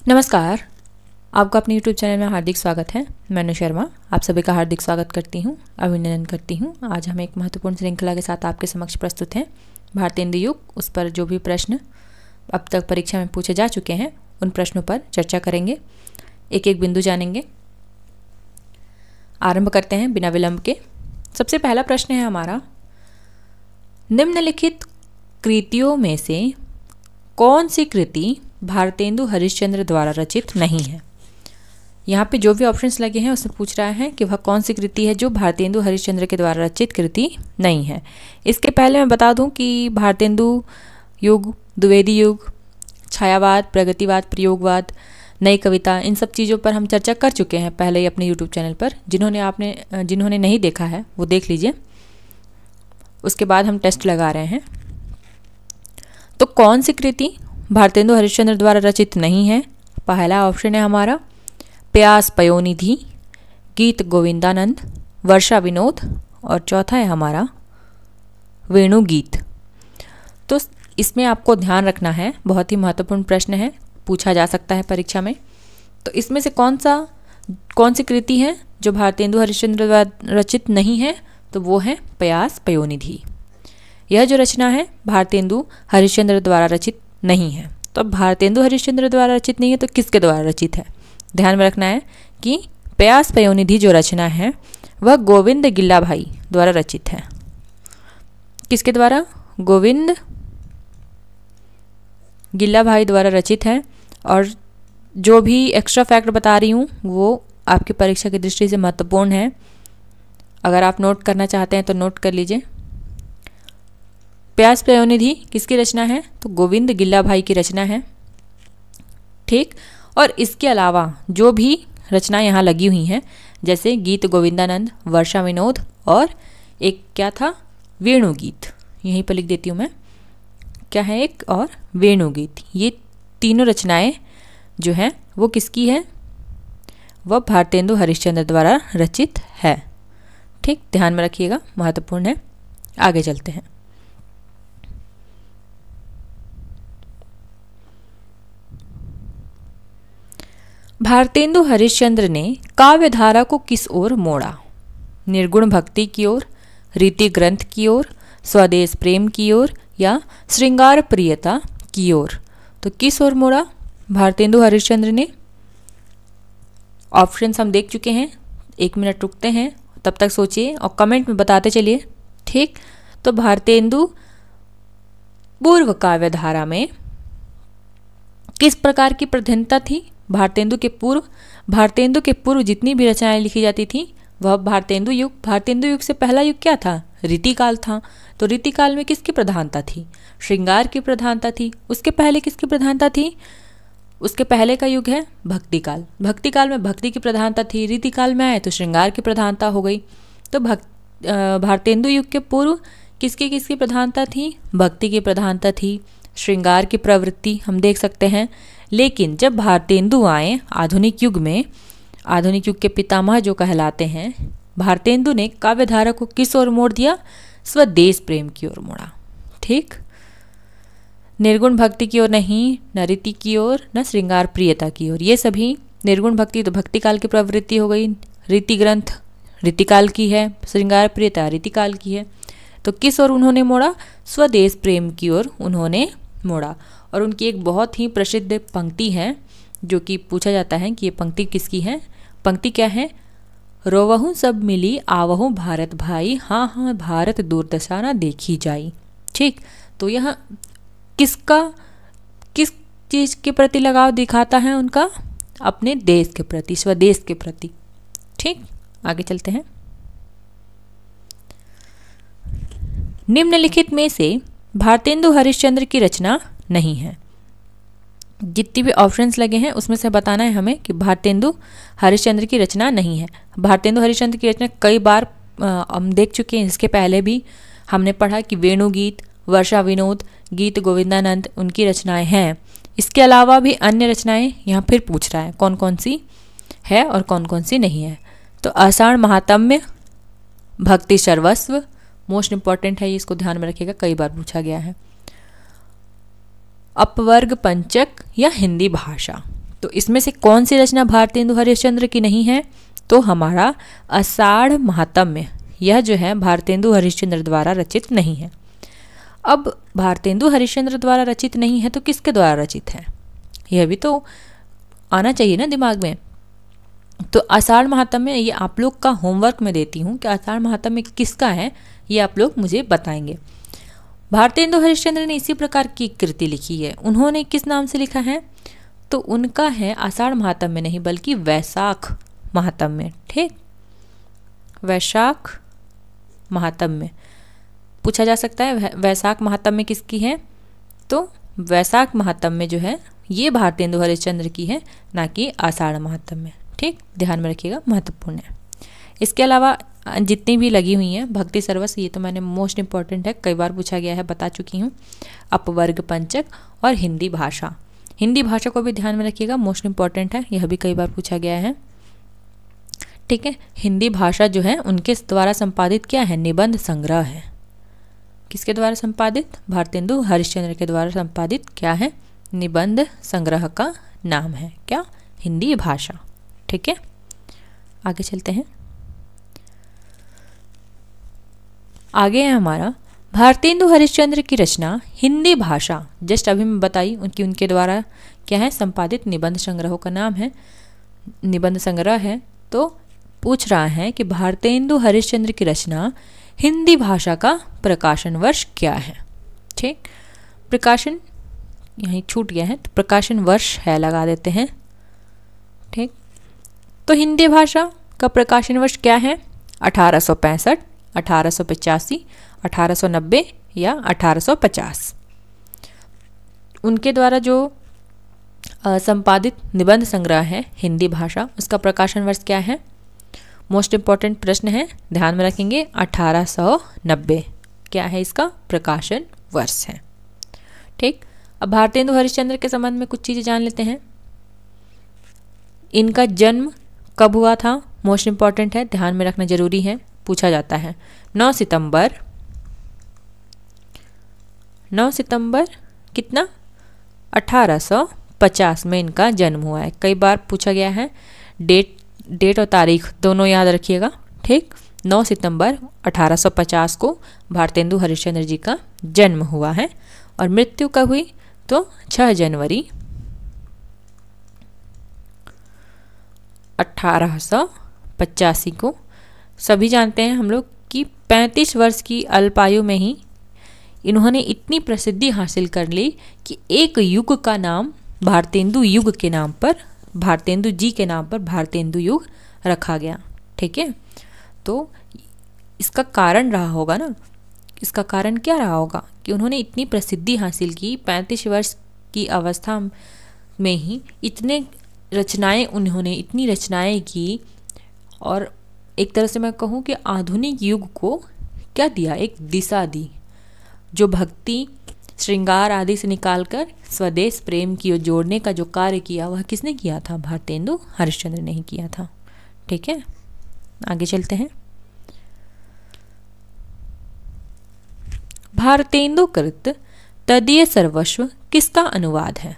नमस्कार। आपका अपने YouTube चैनल में हार्दिक स्वागत है। मैं अनु शर्मा आप सभी का हार्दिक स्वागत करती हूँ, अभिनंदन करती हूँ। आज हम एक महत्वपूर्ण श्रृंखला के साथ आपके समक्ष प्रस्तुत हैं। भारतेंदु युग, उस पर जो भी प्रश्न अब तक परीक्षा में पूछे जा चुके हैं उन प्रश्नों पर चर्चा करेंगे, एक एक बिंदु जानेंगे। आरंभ करते हैं बिना विलंब के। सबसे पहला प्रश्न है हमारा, निम्नलिखित कृतियों में से कौन सी कृति भारतेंदु हरिश्चंद्र द्वारा रचित नहीं है। यहाँ पे जो भी ऑप्शंस लगे हैं उसमें पूछ रहा है कि वह कौन सी कृति है जो भारतेंदु हरिश्चंद्र के द्वारा रचित कृति नहीं है। इसके पहले मैं बता दूं कि भारतेंदु युग, द्विवेदी युग, छायावाद, प्रगतिवाद, प्रयोगवाद, नई कविता, इन सब चीज़ों पर हम चर्चा कर चुके हैं पहले ही अपने यूट्यूब चैनल पर। जिन्होंने नहीं देखा है वो देख लीजिए। उसके बाद हम टेस्ट लगा रहे हैं। तो कौन सी कृति भारतेंदु हरिश्चंद्र द्वारा रचित नहीं है? पहला ऑप्शन है हमारा प्यास पयोनिधि, गीत गोविंदानंद, वर्षा विनोद, और चौथा है हमारा वेणु गीत। तो इसमें आपको ध्यान रखना है, बहुत ही महत्वपूर्ण प्रश्न है, पूछा जा सकता है परीक्षा में। तो इसमें से कौन सी कृति है जो भारतेंदु हरिश्चंद्र द्वारा रचित नहीं है? तो वो है प्यास पयोनिधि। यह जो रचना है भारतेंदु हरिश्चंद्र द्वारा रचित नहीं है। तो भारतेंदु हरिश्चंद्र द्वारा रचित नहीं है तो किसके द्वारा रचित है? ध्यान में रखना है कि प्यास पयोनिधि जो रचना है वह गोविंद गिल्ला भाई द्वारा रचित है। किसके द्वारा? गोविंद गिल्ला भाई द्वारा रचित है। और जो भी एक्स्ट्रा फैक्ट बता रही हूँ वो आपकी परीक्षा की दृष्टि से महत्वपूर्ण है। अगर आप नोट करना चाहते हैं तो नोट कर लीजिए। प्यास पयोनिधि किसकी रचना है? तो गोविंद गिल्ला भाई की रचना है। ठीक। और इसके अलावा जो भी रचना यहाँ लगी हुई हैं, जैसे गीत गोविंदानंद, वर्षा विनोद, और एक क्या था, वेणु गीत, यहीं पर लिख देती हूँ मैं, क्या है एक और वेणु गीत। ये तीनों रचनाएं जो हैं वो किसकी है? वह भारतेंदु हरिश्चंद्र द्वारा रचित है। ठीक, ध्यान में रखिएगा, महत्वपूर्ण है। आगे चलते हैं। भारतेंदु हरिश्चंद्र ने काव्यधारा को किस ओर मोड़ा? निर्गुण भक्ति की ओर, रीति ग्रंथ की ओर, स्वदेश प्रेम की ओर, या श्रृंगार प्रियता की ओर? तो किस ओर मोड़ा भारतेंदु हरिश्चंद्र ने? ऑप्शंस हम देख चुके हैं। 1 मिनट रुकते हैं, तब तक सोचिए और कमेंट में बताते चलिए। ठीक। तो भारतेंदु पूर्व काव्यधारा में किस प्रकार की प्रधानता थी? भारतेंदु के पूर्व जितनी भी रचनाएं लिखी जाती थी वह भारतेंदु युग से पहला युग क्या था? रीतिकाल था। तो रीतिकाल में किसकी प्रधानता थी? श्रृंगार की प्रधानता थी। उसके पहले किसकी प्रधानता थी? उसके पहले का युग है भक्तिकाल। भक्तिकाल में भक्ति की प्रधानता थी। रीतिकाल में आए तो श्रृंगार की प्रधानता हो गई। तो भारतेंदु युग के पूर्व किसकी प्रधानता थी? भक्ति की प्रधानता थी, श्रृंगार की प्रवृत्ति हम देख सकते हैं। लेकिन जब भारतेंदु आए आधुनिक युग में, आधुनिक युग के पितामह जो कहलाते हैं, भारतेंदु ने काव्यधारा को किस ओर मोड़ दिया? स्वदेश प्रेम की ओर मोड़ा। ठीक। निर्गुण भक्ति की ओर नहीं, न रीति की ओर, न श्रृंगार प्रियता की ओर। ये सभी निर्गुण भक्ति तो भक्ति काल की प्रवृत्ति हो गई, रीति ग्रंथ रीतिकाल की है, श्रृंगार प्रियता रीतिकाल की है। तो किस ओर उन्होंने मोड़ा? स्वदेश प्रेम की ओर उन्होंने मोड़ा। और उनकी एक बहुत ही प्रसिद्ध पंक्ति है जो कि पूछा जाता है कि ये पंक्ति किसकी है। पंक्ति क्या है? रोवहूँ सब मिली आवहूँ भारत भाई, हाँ हाँ भारत दुर्दशा ना देखी जाई। ठीक। तो यह किस चीज़ के प्रति लगाव दिखाता है उनका? अपने देश के प्रति, स्वदेश के प्रति। ठीक। आगे चलते हैं। निम्नलिखित में से भारतेंदु हरिश्चंद्र की रचना नहीं है। जितनी भी ऑप्शंस लगे हैं उसमें से बताना है हमें कि भारतेंदु हरिश्चंद्र की रचना नहीं है। भारतेंदु हरिश्चंद्र की रचना कई बार हम देख चुके हैं। इसके पहले भी हमने पढ़ा कि वेणु गीत, वर्षा विनोद, गीत गोविंदानंद उनकी रचनाएं हैं। इसके अलावा भी अन्य रचनाएं यहाँ फिर पूछ रहा है कौन कौन सी है और कौन कौन सी नहीं है। तो आषाढ़ महात्म्य, भक्ति सर्वस्व, मोस्ट इंपॉर्टेंट है ये, इसको ध्यान में रखिएगा, कई बार पूछा गया है। अपवर्ग पंचक या हिंदी भाषा, तो इसमें से कौन सी रचना भारतेंदु हरिश्चंद्र की नहीं है? तो हमारा आषाढ़ महात्म्य, यह जो है भारतेंदु हरिश्चंद्र द्वारा रचित नहीं है। अब भारतेंदु हरिश्चंद्र द्वारा रचित नहीं है तो किसके द्वारा रचित है, यह भी तो आना चाहिए ना दिमाग में। तो आषाढ़ महात्म्य ये आप लोग का होमवर्क में देती हूँ कि आषाढ़ महात्म्य किसका है, ये आप लोग मुझे बताएंगे। भारतेंदु हरिश्चंद्र ने इसी प्रकार की कृति लिखी है। उन्होंने किस नाम से लिखा है? तो उनका है आषाढ़ महात्म्य नहीं बल्कि वैशाख महात्म्य। ठीक, वैशाख महात्म्य पूछा जा सकता है वैशाख महात्म्य किसकी है? तो वैशाख महात्म्य जो है ये भारतेंदु हरिश्चंद्र की है, ना कि आषाढ़ महात्म्य। ठीक, ध्यान में रखिएगा, महत्वपूर्ण है। इसके अलावा जितनी भी लगी हुई हैं, भक्ति सर्वस ये तो मैंने मोस्ट इंपॉर्टेंट है, कई बार पूछा गया है, बता चुकी हूँ। अपवर्ग पंचक और हिंदी भाषा, हिंदी भाषा को भी ध्यान में रखिएगा, मोस्ट इंपॉर्टेंट है, यह भी कई बार पूछा गया है। ठीक है, हिंदी भाषा जो है उनके द्वारा संपादित क्या है? निबंध संग्रह है। किसके द्वारा संपादित? भारतेंदु हरिश्चंद्र के द्वारा संपादित क्या है? निबंध संग्रह का नाम है क्या? हिंदी भाषा। ठीक है, आगे चलते हैं। आगे है हमारा भारतेंदु हरिश्चंद्र की रचना हिंदी भाषा, जस्ट अभी मैं बताई उनके द्वारा क्या है संपादित निबंध संग्रहों का नाम है, निबंध संग्रह है। तो पूछ रहा है कि भारतेंदु हरिश्चंद्र की रचना हिंदी भाषा का प्रकाशन वर्ष क्या है? ठीक, प्रकाशन यहीं छूट गया है तो प्रकाशन वर्ष है, लगा देते हैं। ठीक, तो हिंदी भाषा का प्रकाशन वर्ष क्या है? 1865, 1885, 1890 या 1850। उनके द्वारा जो संपादित निबंध संग्रह है हिंदी भाषा, उसका प्रकाशन वर्ष क्या है? मोस्ट इंपॉर्टेंट प्रश्न है, ध्यान में रखेंगे। 1890 क्या है इसका प्रकाशन वर्ष है। ठीक, अब भारतेंदु हरिश्चंद्र के संबंध में कुछ चीज़ें जान लेते हैं। इनका जन्म कब हुआ था? मोस्ट इंपॉर्टेंट है, ध्यान में रखना जरूरी है, पूछा जाता है। 9 सितंबर कितना? 1850 में इनका जन्म हुआ है। कई बार पूछा गया है, डेट और तारीख दोनों याद रखिएगा। ठीक, 9 सितंबर 1850 को भारतेंदु हरिश्चंद्र जी का जन्म हुआ है और मृत्यु कब हुई? तो 6 जनवरी 1885 को। सभी जानते हैं हम लोग कि 35 वर्ष की अल्पायु में ही इन्होंने इतनी प्रसिद्धि हासिल कर ली कि एक युग का नाम भारतेंदु युग के नाम पर, भारतेंदु जी के नाम पर भारतेंदु युग रखा गया। ठीक है, तो इसका कारण रहा होगा ना, इसका कारण क्या रहा होगा कि उन्होंने इतनी प्रसिद्धि हासिल की, 35 वर्ष की अवस्था में ही इतनी रचनाएं की, और एक तरह से मैं कहूँ कि आधुनिक युग को क्या दिया? एक दिशा दी। जो भक्ति श्रृंगार आदि से निकालकर स्वदेश प्रेम की ओर जोड़ने का जो कार्य किया, वह किसने किया था? भारतेंदु हरिश्चंद्र ने ही किया था। ठीक है, आगे चलते हैं। भारतेंदु कृत तदीय सर्वस्व किसका अनुवाद है?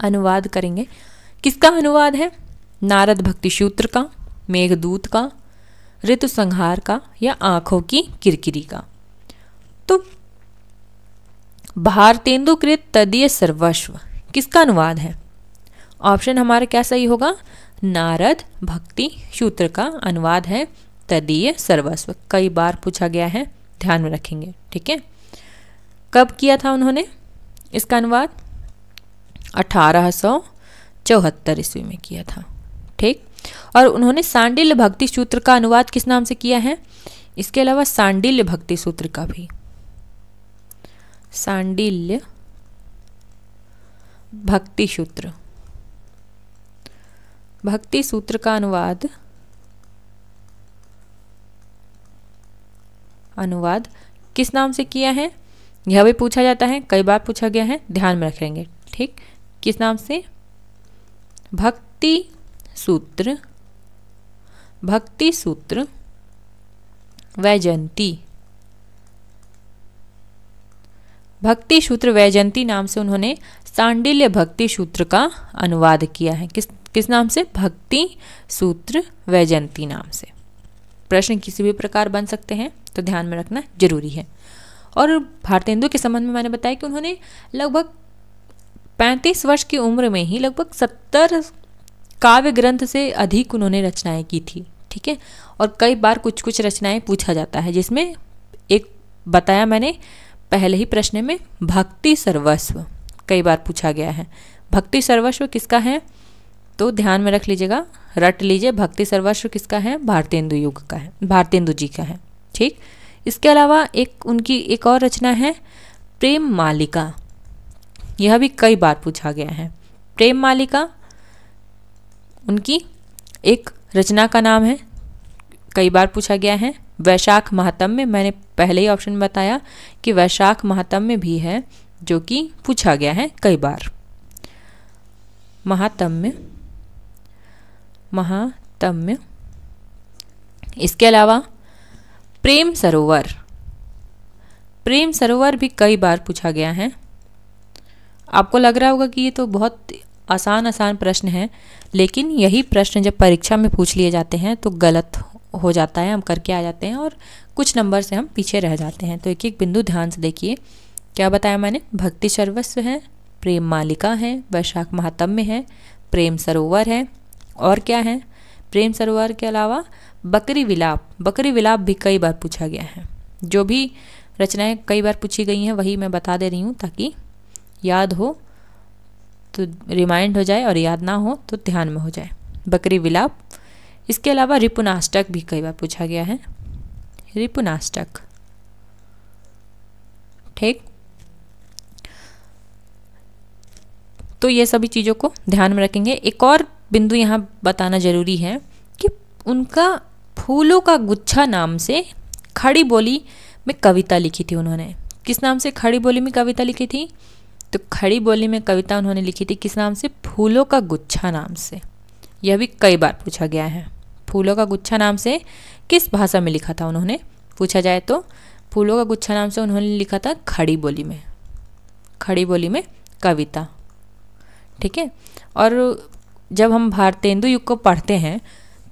अनुवाद करेंगे, किसका अनुवाद है? नारद भक्ति सूत्र का, मेघदूत का, ऋतु संहार का या आंखों की किरकिरी का? तो भारतेंदु कृत तदीय सर्वस्व किसका अनुवाद है? ऑप्शन हमारा क्या सही होगा? नारद भक्ति सूत्र का अनुवाद है तदीय सर्वस्व। कई बार पूछा गया है, ध्यान में रखेंगे। ठीक है, कब किया था उन्होंने इसका अनुवाद? 1874 ईस्वी में किया था। ठीक, और उन्होंने सांडिल्य भक्ति सूत्र का अनुवाद किस नाम से किया है? इसके अलावा सांडिल्य भक्ति सूत्र का भी, सांडिल्य भक्ति सूत्र का अनुवाद किस नाम से किया है? यह भी पूछा जाता है, कई बार पूछा गया है, ध्यान में रखेंगे। ठीक, किस नाम से? भक्ति सूत्र वैजयंती भक्ति सूत्र वैजयंती नाम से उन्होंने सांडिल्य भक्ति सूत्र का अनुवाद किया है। किस नाम से? भक्ति सूत्र वैजयंती नाम से। प्रश्न किसी भी प्रकार बन सकते हैं, तो ध्यान में रखना जरूरी है। और भारतेंदु के संबंध में मैंने बताया कि उन्होंने लगभग 35 वर्ष की उम्र में ही लगभग 70 काव्य ग्रंथ से अधिक उन्होंने रचनाएं की थी। ठीक है, और कई बार कुछ कुछ रचनाएं पूछा जाता है, जिसमें एक बताया मैंने पहले ही प्रश्न में, भक्ति सर्वस्व कई बार पूछा गया है। भक्ति सर्वस्व किसका है? तो ध्यान में रख लीजिएगा, रट लीजिए, भक्ति सर्वस्व किसका है? भारतेंदु युग का है, भारतेंदु जी का है। ठीक, इसके अलावा उनकी एक और रचना है प्रेम मालिका। यह भी कई बार पूछा गया है। प्रेम मालिका उनकी एक रचना का नाम है, कई बार पूछा गया है। वैशाख महात्म्य, मैंने पहले ही ऑप्शन में बताया कि वैशाख महात्म्य भी है, जो कि पूछा गया है कई बार। महात्म्य। इसके अलावा प्रेम सरोवर भी कई बार पूछा गया है। आपको लग रहा होगा कि ये तो बहुत आसान प्रश्न है, लेकिन यही प्रश्न जब परीक्षा में पूछ लिए जाते हैं तो गलत हो जाता है, हम करके आ जाते हैं और कुछ नंबर से हम पीछे रह जाते हैं। तो एक एक बिंदु ध्यान से देखिए। क्या बताया मैंने? भक्ति सर्वस्व है, प्रेम मालिका है, वैशाख महात्म्य है, प्रेम सरोवर है, और क्या है? प्रेम सरोवर के अलावा बकरी विलाप भी कई बार पूछा गया है। जो भी रचनाएं कई बार पूछी गई हैं वही मैं बता दे रही हूँ, ताकि याद हो तो रिमाइंड हो जाए और याद ना हो तो ध्यान में हो जाए। बकरी विलाप। इसके अलावा रिपुनाष्टक भी कई बार पूछा गया है, रिपुनाष्टक। ठीक, तो ये सभी चीज़ों को ध्यान में रखेंगे। एक और बिंदु यहाँ बताना जरूरी है कि उनका फूलों का गुच्छा नाम से खड़ी बोली में कविता लिखी थी उन्होंने। किस नाम से खड़ी बोली में कविता लिखी थी? तो खड़ी बोली में कविता उन्होंने लिखी थी किस नाम से? फूलों का गुच्छा नाम से। यह भी कई बार पूछा गया है। फूलों का गुच्छा नाम से किस भाषा में लिखा था उन्होंने? पूछा जाए तो फूलों का गुच्छा नाम से उन्होंने लिखा था खड़ी बोली में कविता। ठीक है, और जब हम भारतेंदु युग को पढ़ते हैं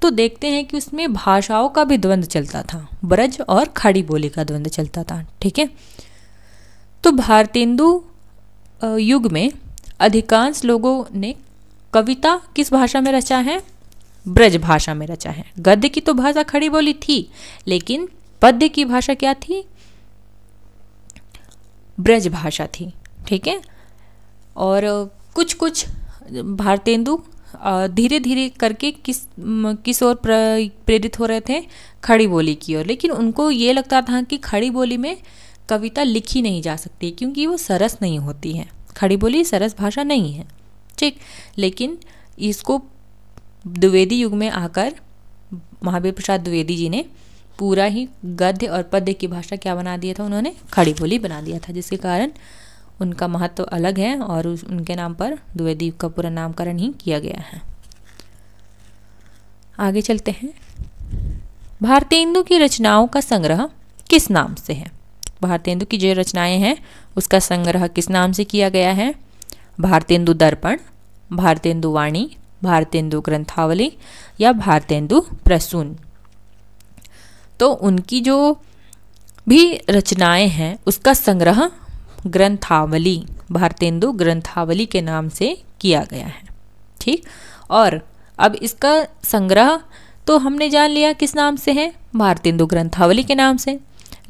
तो देखते हैं कि उसमें भाषाओं का भी द्वंद्व चलता था, ब्रज और खड़ी बोली का द्वंद्व चलता था। ठीक है, तो भारतेंदु युग में अधिकांश लोगों ने कविता किस भाषा में रचा है? ब्रज भाषा में रचा है। गद्य की तो भाषा खड़ी बोली थी, लेकिन पद्य की भाषा क्या थी? ब्रज भाषा थी। ठीक है, और कुछ भारतेंदु धीरे धीरे करके किस ओर प्रेरित हो रहे थे? खड़ी बोली की ओर। लेकिन उनको ये लगता था कि खड़ी बोली में कविता लिखी नहीं जा सकती, क्योंकि वो सरस नहीं होती है। खड़ी बोली सरस भाषा नहीं है। ठीक, लेकिन इसको द्विवेदी युग में आकर महावीर प्रसाद द्विवेदी जी ने पूरा ही गद्य और पद्य की भाषा क्या बना दिया था? उन्होंने खड़ी बोली बना दिया था, जिसके कारण उनका महत्व अलग है और उनके नाम पर द्विवेदी युग का पूरा नामकरण ही किया गया है। आगे चलते हैं। भारतेंदु की रचनाओं का संग्रह किस नाम से है? भारतेंदु की जो रचनाएं हैं उसका संग्रह किस नाम से किया गया है? भारतेंदु दर्पण, भारतेंदु वाणी, भारतेंदु ग्रंथावली या भारतेंदु प्रसून। तो उनकी जो भी रचनाएं हैं उसका संग्रह ग्रंथावली, भारतेंदु ग्रंथावली के नाम से किया गया है। ठीक, और अब इसका संग्रह तो हमने जान लिया किस नाम से है? भारतेंदु ग्रंथावली के नाम से।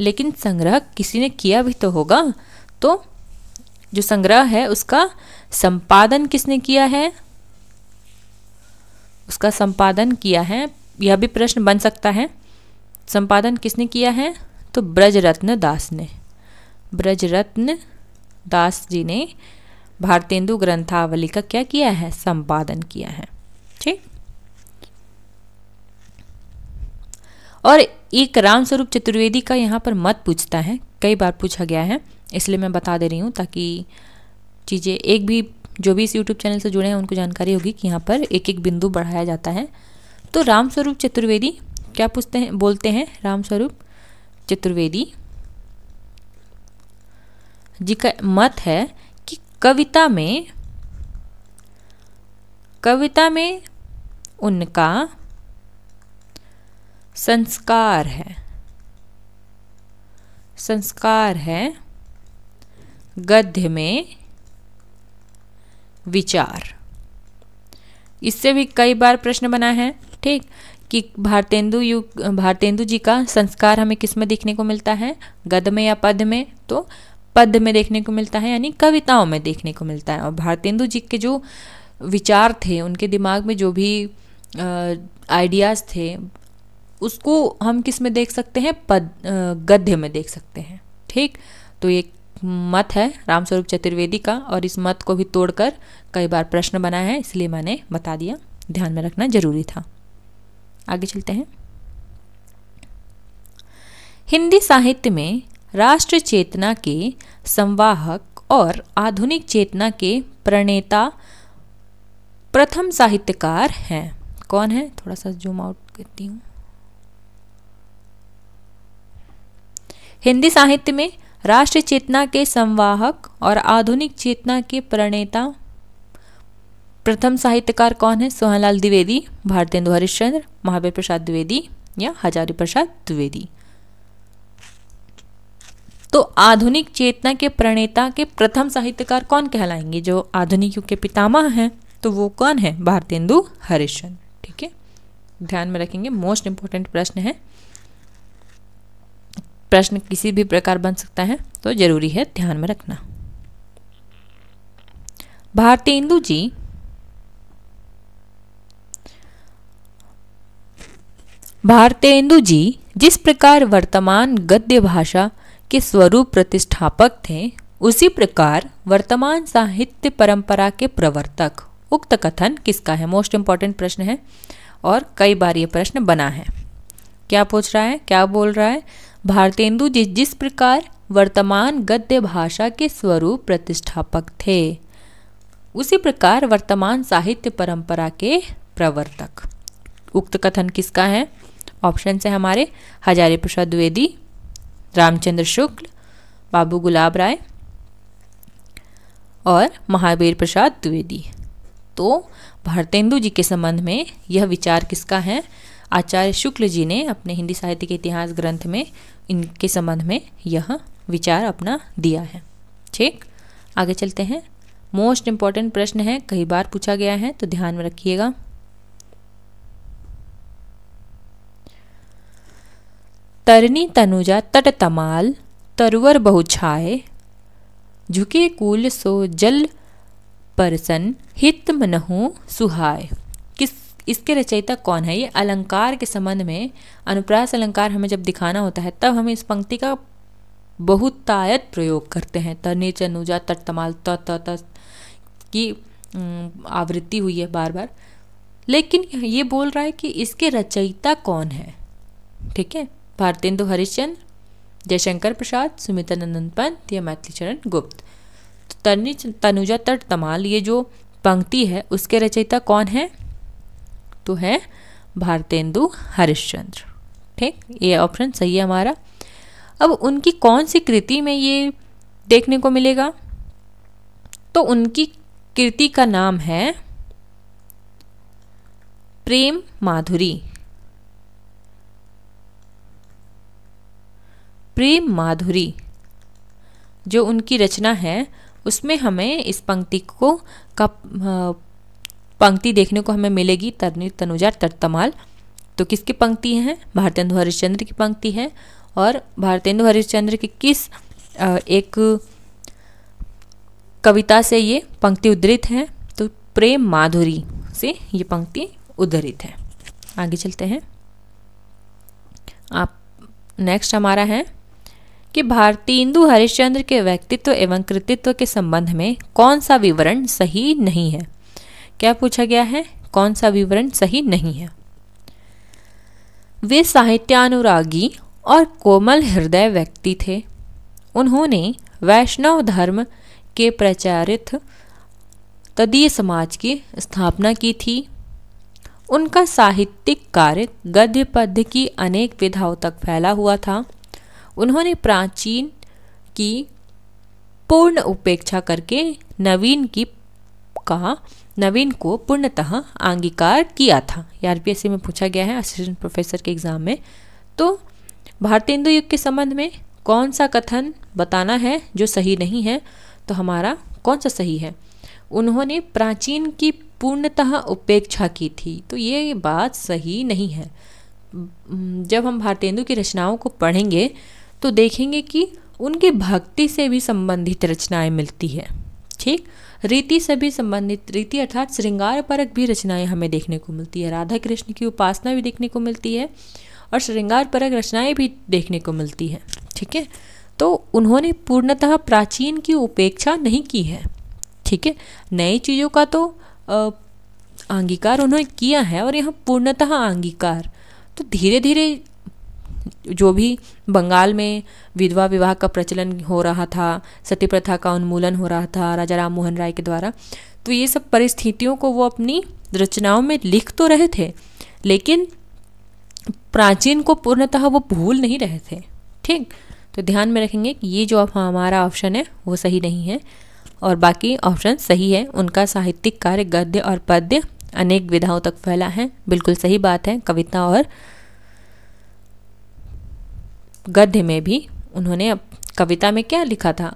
लेकिन संग्रह किसी ने किया भी तो होगा, तो जो संग्रह है उसका संपादन किसने किया है? उसका संपादन किया है, यह भी प्रश्न बन सकता है। संपादन किसने किया है? तो ब्रजरत्न दास ने। ब्रजरत्न दास जी ने भारतेंदु ग्रंथावली का क्या किया है? संपादन किया है। ठीक, और एक रामस्वरूप चतुर्वेदी का यहाँ पर मत पूछता है, कई बार पूछा गया है, इसलिए मैं बता दे रही हूँ ताकि चीज़ें एक भी जो भी इस YouTube चैनल से जुड़े हैं उनको जानकारी होगी कि यहाँ पर एक एक बिंदु बढ़ाया जाता है। तो रामस्वरूप चतुर्वेदी क्या बोलते हैं? रामस्वरूप चतुर्वेदी जी का मत है कि कविता में उनका संस्कार है, गद्य में विचार। इससे भी कई बार प्रश्न बना है, ठीक, कि भारतेंदु जी का संस्कार हमें किस में देखने को मिलता है, गद्य में या पद्य में? तो पद्य में देखने को मिलता है, यानी कविताओं में देखने को मिलता है। और भारतेंदु जी के जो विचार थे, उनके दिमाग में जो भी आइडियाज़ थे, उसको हम किस में देख सकते हैं? गद्य में देख सकते हैं, ठीक। तो ये मत है रामस्वरूप चतुर्वेदी का, और इस मत को भी तोड़कर कई बार प्रश्न बना है, इसलिए मैंने बता दिया, ध्यान में रखना जरूरी था। आगे चलते हैं। हिंदी साहित्य में राष्ट्र चेतना के संवाहक और आधुनिक चेतना के प्रणेता प्रथम साहित्यकार हैं। कौन है? थोड़ा सा जूम आउट करती हूँ। हिंदी साहित्य में राष्ट्र चेतना के संवाहक और आधुनिक चेतना के प्रणेता प्रथम साहित्यकार कौन है? सोहनलाल द्विवेदी, भारतेंदु हरिश्चंद्र, महावीर प्रसाद द्विवेदी या हजारी प्रसाद द्विवेदी। तो आधुनिक चेतना के प्रणेता के प्रथम साहित्यकार कौन कहलाएंगे? जो आधुनिक युग के पितामह हैं, तो वो कौन है? भारतेंदु हरिश्चंद्र, ठीक है, ध्यान में रखेंगे। मोस्ट इंपॉर्टेंट प्रश्न है, प्रश्न किसी भी प्रकार बन सकता है, तो जरूरी है ध्यान में रखना। भारतेंदु जी जिस प्रकार वर्तमान गद्य भाषा के स्वरूप प्रतिष्ठापक थे, उसी प्रकार वर्तमान साहित्य परंपरा के प्रवर्तक। उक्त कथन किसका है? मोस्ट इंपॉर्टेंट प्रश्न है, और कई बार ये प्रश्न बना है। क्या पूछ रहा है, क्या बोल रहा है? भारतेंदु जी जिस प्रकार वर्तमान गद्य भाषा के स्वरूप प्रतिष्ठापक थे, उसी प्रकार वर्तमान साहित्य परंपरा के प्रवर्तक। उक्त कथन किसका है? ऑप्शन है हमारे हजारी प्रसाद द्विवेदी, रामचंद्र शुक्ल, बाबू गुलाब राय और महावीर प्रसाद द्विवेदी। तो भारतेंदु जी के संबंध में यह विचार किसका है? आचार्य शुक्ल जी ने अपने हिंदी साहित्य के इतिहास ग्रंथ में इनके संबंध में यह विचार अपना दिया है, ठीक। आगे चलते हैं। मोस्ट इंपॉर्टेंट प्रश्न है, कई बार पूछा गया है, तो ध्यान में रखिएगा। तरनी तनुजा तट तमाल, तरवर बहुछाए, झुके कूल सो जल परसन, हित मनहु सुहाय। इसके रचयिता कौन है? ये अलंकार के संबंध में, अनुप्रास अलंकार हमें जब दिखाना होता है, तब हम इस पंक्ति का बहुतायत प्रयोग करते हैं। तरनी तनुजा तट तमाल, त की आवृत्ति हुई है बार बार, लेकिन ये बोल रहा है कि इसके रचयिता कौन है, ठीक है। भारतेंदु हरिश्चंद्र, जयशंकर प्रसाद, सुमित्रानंद पंत या मैथिलीचरण गुप्त। तो तरनी तनुजा तट तमाल, ये जो पंक्ति है, उसके रचयिता कौन है? तो है भारतेंदु हरिश्चंद्र, ठीक। ये ऑप्शन सही है हमारा। अब उनकी कौन सी कृति में ये देखने को मिलेगा? तो उनकी कृति का नाम है प्रेम माधुरी। प्रेम माधुरी जो उनकी रचना है, उसमें हमें इस पंक्ति को पंक्ति देखने को हमें मिलेगी, तरनी तनुजा तट तमाल। तो किसकी पंक्ति है? भारतेंदु हरिश्चंद्र की पंक्ति है। और भारतेंदु हरिश्चंद्र की किस एक कविता से ये पंक्ति उद्धृत है? तो प्रेम माधुरी से ये पंक्ति उद्धृत है। आगे चलते हैं। आप नेक्स्ट हमारा है कि भारतेंदु हरिश्चंद्र के व्यक्तित्व एवं कृतित्व के संबंध में कौन सा विवरण सही नहीं है? क्या पूछा गया है? कौन सा विवरण सही नहीं है? वे साहित्यानुरागी और कोमल हृदय व्यक्ति थे। उन्होंने वैष्णव धर्म के प्रचारित तदीय समाज की स्थापना की थी। उनका साहित्यिक कार्य गद्य पद्य की अनेक विधाओं तक फैला हुआ था। उन्होंने प्राचीन की पूर्ण उपेक्षा करके नवीन को पूर्णतः अंगीकार किया था। ये आरपीएससी में पूछा गया है असिस्टेंट प्रोफेसर के एग्जाम में। तो भारतेंदु युग के संबंध में कौन सा कथन बताना है जो सही नहीं है, तो हमारा कौन सा सही है? उन्होंने प्राचीन की पूर्णतः उपेक्षा की थी, तो ये बात सही नहीं है। जब हम भारतेंदु की रचनाओं को पढ़ेंगे तो देखेंगे कि उनकी भक्ति से भी संबंधित रचनाएं मिलती है। ठीक, रीति से भी संबंधित, रीति अर्थात श्रृंगार परक भी रचनाएं हमें देखने को मिलती है। राधा कृष्ण की उपासना भी देखने को मिलती है और श्रृंगार परक रचनाएं भी देखने को मिलती है। ठीक है, तो उन्होंने पूर्णतः प्राचीन की उपेक्षा नहीं की है। ठीक है, नई चीज़ों का तो अंगीकार उन्होंने किया है, और यहाँ पूर्णतः अंगीकार, तो धीरे धीरे जो भी बंगाल में विधवा विवाह का प्रचलन हो रहा था, सती प्रथा का उन्मूलन हो रहा था राजा राम मोहन राय के द्वारा, तो ये सब परिस्थितियों को वो अपनी रचनाओं में लिख तो रहे थे, लेकिन प्राचीन को पूर्णतः वो भूल नहीं रहे थे। ठीक, तो ध्यान में रखेंगे कि ये जो हमारा ऑप्शन है वो सही नहीं है, और बाकी ऑप्शन सही है। उनका साहित्यिक कार्य गद्य और पद्य अनेक विधाओं तक फैला है, बिल्कुल सही बात है। कविता और गद्य में भी उन्होंने कविता में क्या लिखा था?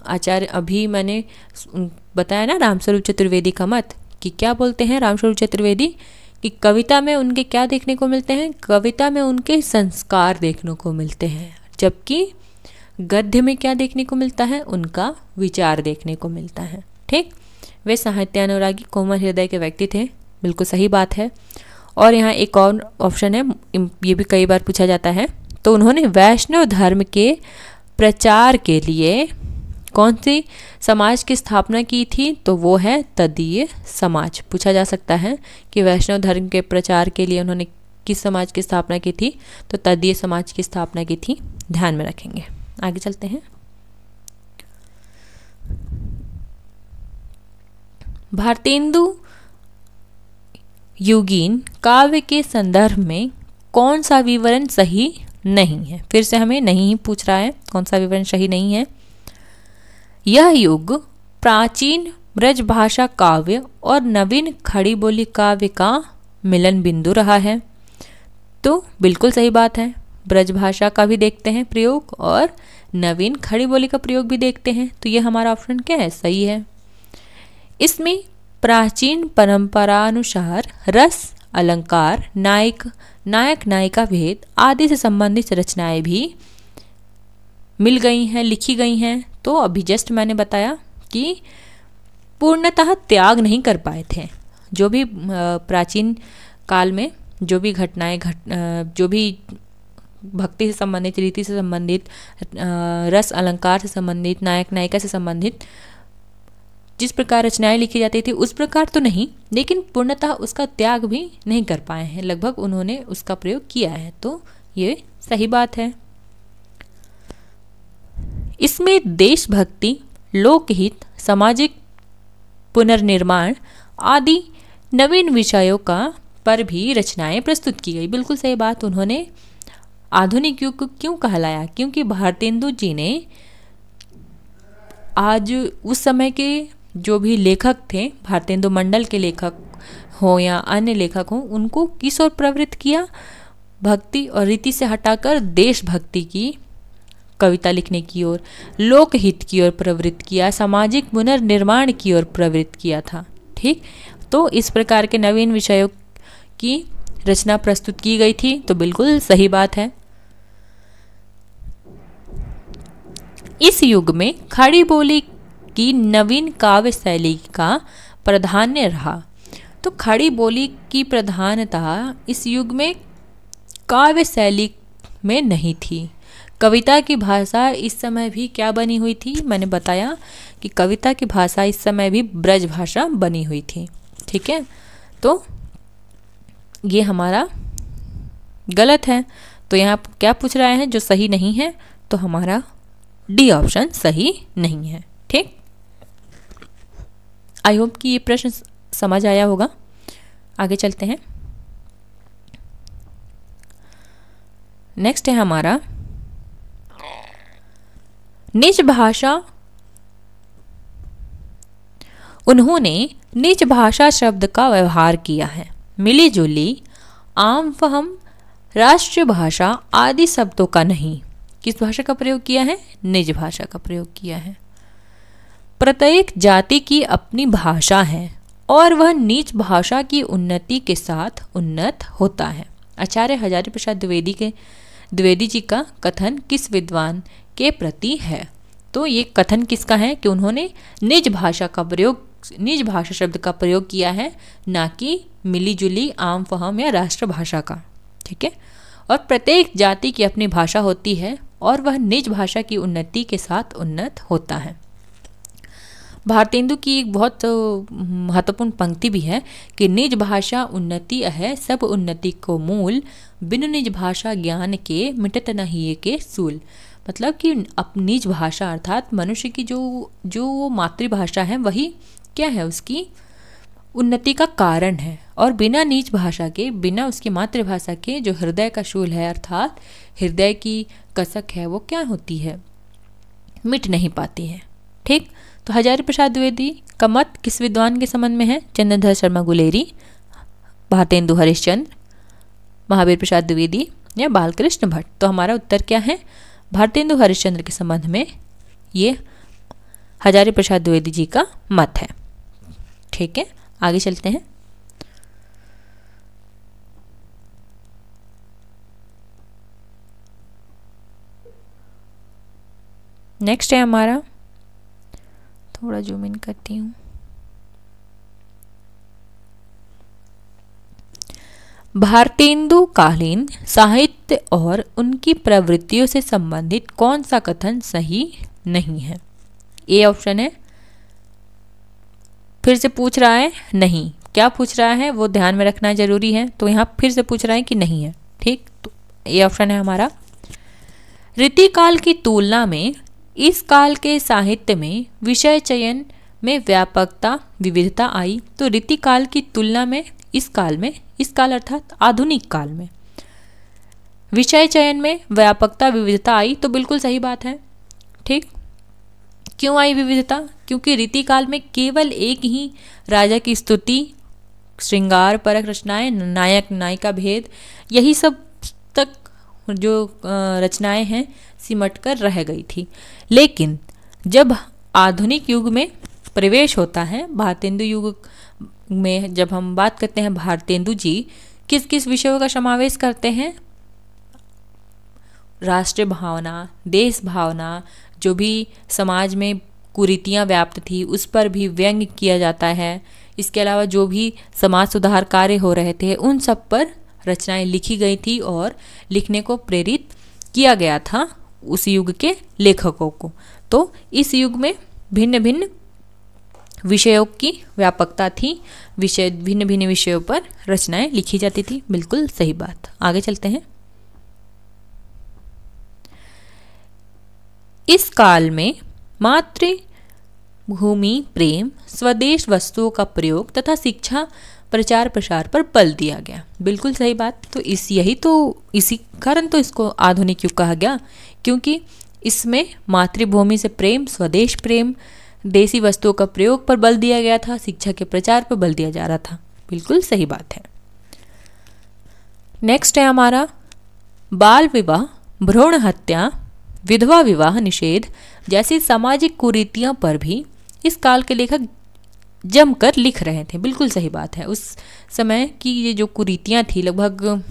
आचार्य, अभी मैंने बताया ना रामस्वरूप चतुर्वेदी का मत, कि क्या बोलते हैं रामस्वरूप चतुर्वेदी, कि कविता में उनके क्या देखने को मिलते हैं? कविता में उनके संस्कार देखने को मिलते हैं, जबकि गद्य में क्या देखने को मिलता है? उनका विचार देखने को मिलता है। ठीक, वे साहित्यानुरागी कोमल हृदय के व्यक्ति थे, बिल्कुल सही बात है। और यहाँ एक और ऑप्शन है, ये भी कई बार पूछा जाता है, तो उन्होंने वैष्णव धर्म के प्रचार के लिए कौन सी समाज की स्थापना की थी? तो वो है तदीय समाज। पूछा जा सकता है कि वैष्णव धर्म के प्रचार के लिए उन्होंने किस समाज की स्थापना की थी? तो तदीय समाज की स्थापना की थी। ध्यान में रखेंगे। आगे चलते हैं। भारतेंदु युगीन काव्य के संदर्भ में कौन सा विवरण सही नहीं है? फिर से हमें नहीं पूछ रहा है कौन सा विवरण सही नहीं है। यह युग प्राचीन ब्रजभाषा काव्य और नवीन खड़ी बोली काव्य का मिलन बिंदु रहा है, तो बिल्कुल सही बात है। ब्रजभाषा का भी देखते हैं प्रयोग और नवीन खड़ी बोली का प्रयोग भी देखते हैं, तो यह हमारा ऑप्शन क्या है? सही है। इसमें प्राचीन परंपरानुसार रस, अलंकार, नायक नायिका भेद आदि से संबंधित रचनाएं भी मिल गई हैं, लिखी गई हैं। तो अभी जस्ट मैंने बताया कि पूर्णतः त्याग नहीं कर पाए थे। जो भी प्राचीन काल में जो भी घटनाएं जो भी भक्ति से संबंधित, रीति से संबंधित, रस अलंकार से संबंधित, नायक नायिका से संबंधित जिस प्रकार रचनाएं लिखी जाती थी उस प्रकार तो नहीं, लेकिन पूर्णतः उसका त्याग भी नहीं कर पाए हैं। लगभग उन्होंने उसका प्रयोग किया है, तो ये सही बात है। इसमें देशभक्ति, लोकहित, सामाजिक पुनर्निर्माण आदि नवीन विषयों का पर भी रचनाएं प्रस्तुत की गई। बिल्कुल सही बात। उन्होंने आधुनिक युग को क्यों कहलाया? क्योंकि भारतेंदु जी ने आज उस समय के जो भी लेखक थे, भारतेंदु मंडल के लेखक हो या अन्य लेखक हो, उनको किस ओर प्रवृत्त किया? भक्ति और रीति से हटाकर देशभक्ति की कविता लिखने की ओर, लोकहित की ओर प्रवृत्त किया, सामाजिक पुनर्निर्माण की ओर प्रवृत्त किया था। ठीक, तो इस प्रकार के नवीन विषयों की रचना प्रस्तुत की गई थी, तो बिल्कुल सही बात है। इस युग में खड़ी बोली की नवीन काव्य शैली का प्राधान्य रहा। तो खड़ी बोली की प्रधानता इस युग में काव्य शैली में नहीं थी। कविता की भाषा इस समय भी क्या बनी हुई थी? मैंने बताया कि कविता की भाषा इस समय भी ब्रज भाषा बनी हुई थी। ठीक है, तो ये हमारा गलत है। तो यहाँ क्या पूछ रहे हैं जो सही नहीं है? तो हमारा डी ऑप्शन सही नहीं है। ठीक, आई होप कि ये प्रश्न समझ आया होगा। आगे चलते हैं। नेक्स्ट है हमारा निज भाषा उन्होंने निज भाषा शब्द का व्यवहार किया है। मिली जुली, आम फहम, राष्ट्रीय भाषा आदि शब्दों का नहीं। किस भाषा का प्रयोग किया है? निज भाषा का प्रयोग किया है। प्रत्येक जाति की अपनी भाषा है और वह निज भाषा की उन्नति के साथ उन्नत होता है। आचार्य हजारी प्रसाद द्विवेदी जी का कथन किस विद्वान के प्रति है? तो ये कथन किसका है कि उन्होंने निज भाषा शब्द का प्रयोग किया है, ना कि मिली जुली, आम फहम या राष्ट्रभाषा का। ठीक है। और प्रत्येक जाति की अपनी भाषा होती है और वह निज भाषा की उन्नति के साथ उन्नत होता है। भारतेंदु की एक बहुत महत्वपूर्ण पंक्ति भी है कि निज भाषा उन्नति है, सब उन्नति को मूल, बिनु निज भाषा ज्ञान के मिटत नहीं के सूल। मतलब कि अपनी निज भाषा अर्थात मनुष्य की जो मातृभाषा है वही क्या है, उसकी उन्नति का कारण है। और बिना निज भाषा के, बिना उसकी मातृभाषा के जो हृदय का शूल है अर्थात हृदय की कसक है, वो क्या होती है, मिट नहीं पाती है। ठीक। तो हजारी प्रसाद द्विवेदी का मत किस विद्वान के संबंध में है? चंद्रधर शर्मा गुलेरी, भारतेंदु हरिश्चंद्र, महावीर प्रसाद द्विवेदी या बालकृष्ण भट्ट। तो हमारा उत्तर क्या है? भारतेंदु हरिश्चंद्र के संबंध में ये हजारी प्रसाद द्विवेदी जी का मत है। ठीक है, आगे चलते हैं। नेक्स्ट है हमारा, थोड़ा जूम इन करती हूँ। भारतेंदु कालीन साहित्य और उनकी प्रवृत्तियों से संबंधित कौन सा कथन सही नहीं है? ए ऑप्शन है, फिर से पूछ रहा है नहीं, क्या पूछ रहा है वो ध्यान में रखना जरूरी है। तो यहाँ फिर से पूछ रहा है कि नहीं है। ठीक, तो ए ऑप्शन है हमारा। रीतिकाल की तुलना में इस काल के साहित्य में विषय चयन में व्यापकता विविधता आई। तो रीतिकाल की तुलना में इस काल अर्थात आधुनिक काल में विषय चयन में व्यापकता विविधता आई, तो बिल्कुल सही बात है। ठीक, क्यों आई विविधता? क्योंकि रीतिकाल में केवल एक ही राजा की स्तुति, श्रृंगार परक रचनाएं, नायक नायिका भेद, यही सब तक जो रचनाएं हैं सिमट कर रह गई थी। लेकिन जब आधुनिक युग में प्रवेश होता है, भारतेंदु युग में जब हम बात करते हैं, भारतेंदु जी किस किस विषयों का समावेश करते हैं? राष्ट्रीय भावना, देश भावना, जो भी समाज में कुरीतियाँ व्याप्त थी उस पर भी व्यंग्य किया जाता है। इसके अलावा जो भी समाज सुधार कार्य हो रहे थे उन सब पर रचनाएं लिखी गई थी और लिखने को प्रेरित किया गया था उस युग के लेखकों को। तो इस युग में भिन्न भिन्न विषयों की व्यापकता थी, भिन्न भिन्न विषयों पर रचनाएं लिखी जाती थी। बिल्कुल सही बात। आगे चलते हैं। इस काल में मातृभूमि प्रेम, स्वदेश वस्तुओं का प्रयोग तथा शिक्षा प्रचार प्रसार पर बल दिया गया। बिल्कुल सही बात। तो इसी कारण तो इसको आधुनिक युग कहा गया, क्योंकि इसमें मातृभूमि से प्रेम, स्वदेश प्रेम, देसी वस्तुओं का प्रयोग पर बल दिया गया था, शिक्षा के प्रचार पर बल दिया जा रहा था। बिल्कुल सही बात है। नेक्स्ट है हमारा, बाल विवाह, भ्रूण हत्या, विधवा विवाह निषेध जैसी सामाजिक कुरीतियों पर भी इस काल के लेखक जमकर लिख रहे थे। बिल्कुल सही बात है। उस समय की ये जो कुरीतियाँ थी, लगभग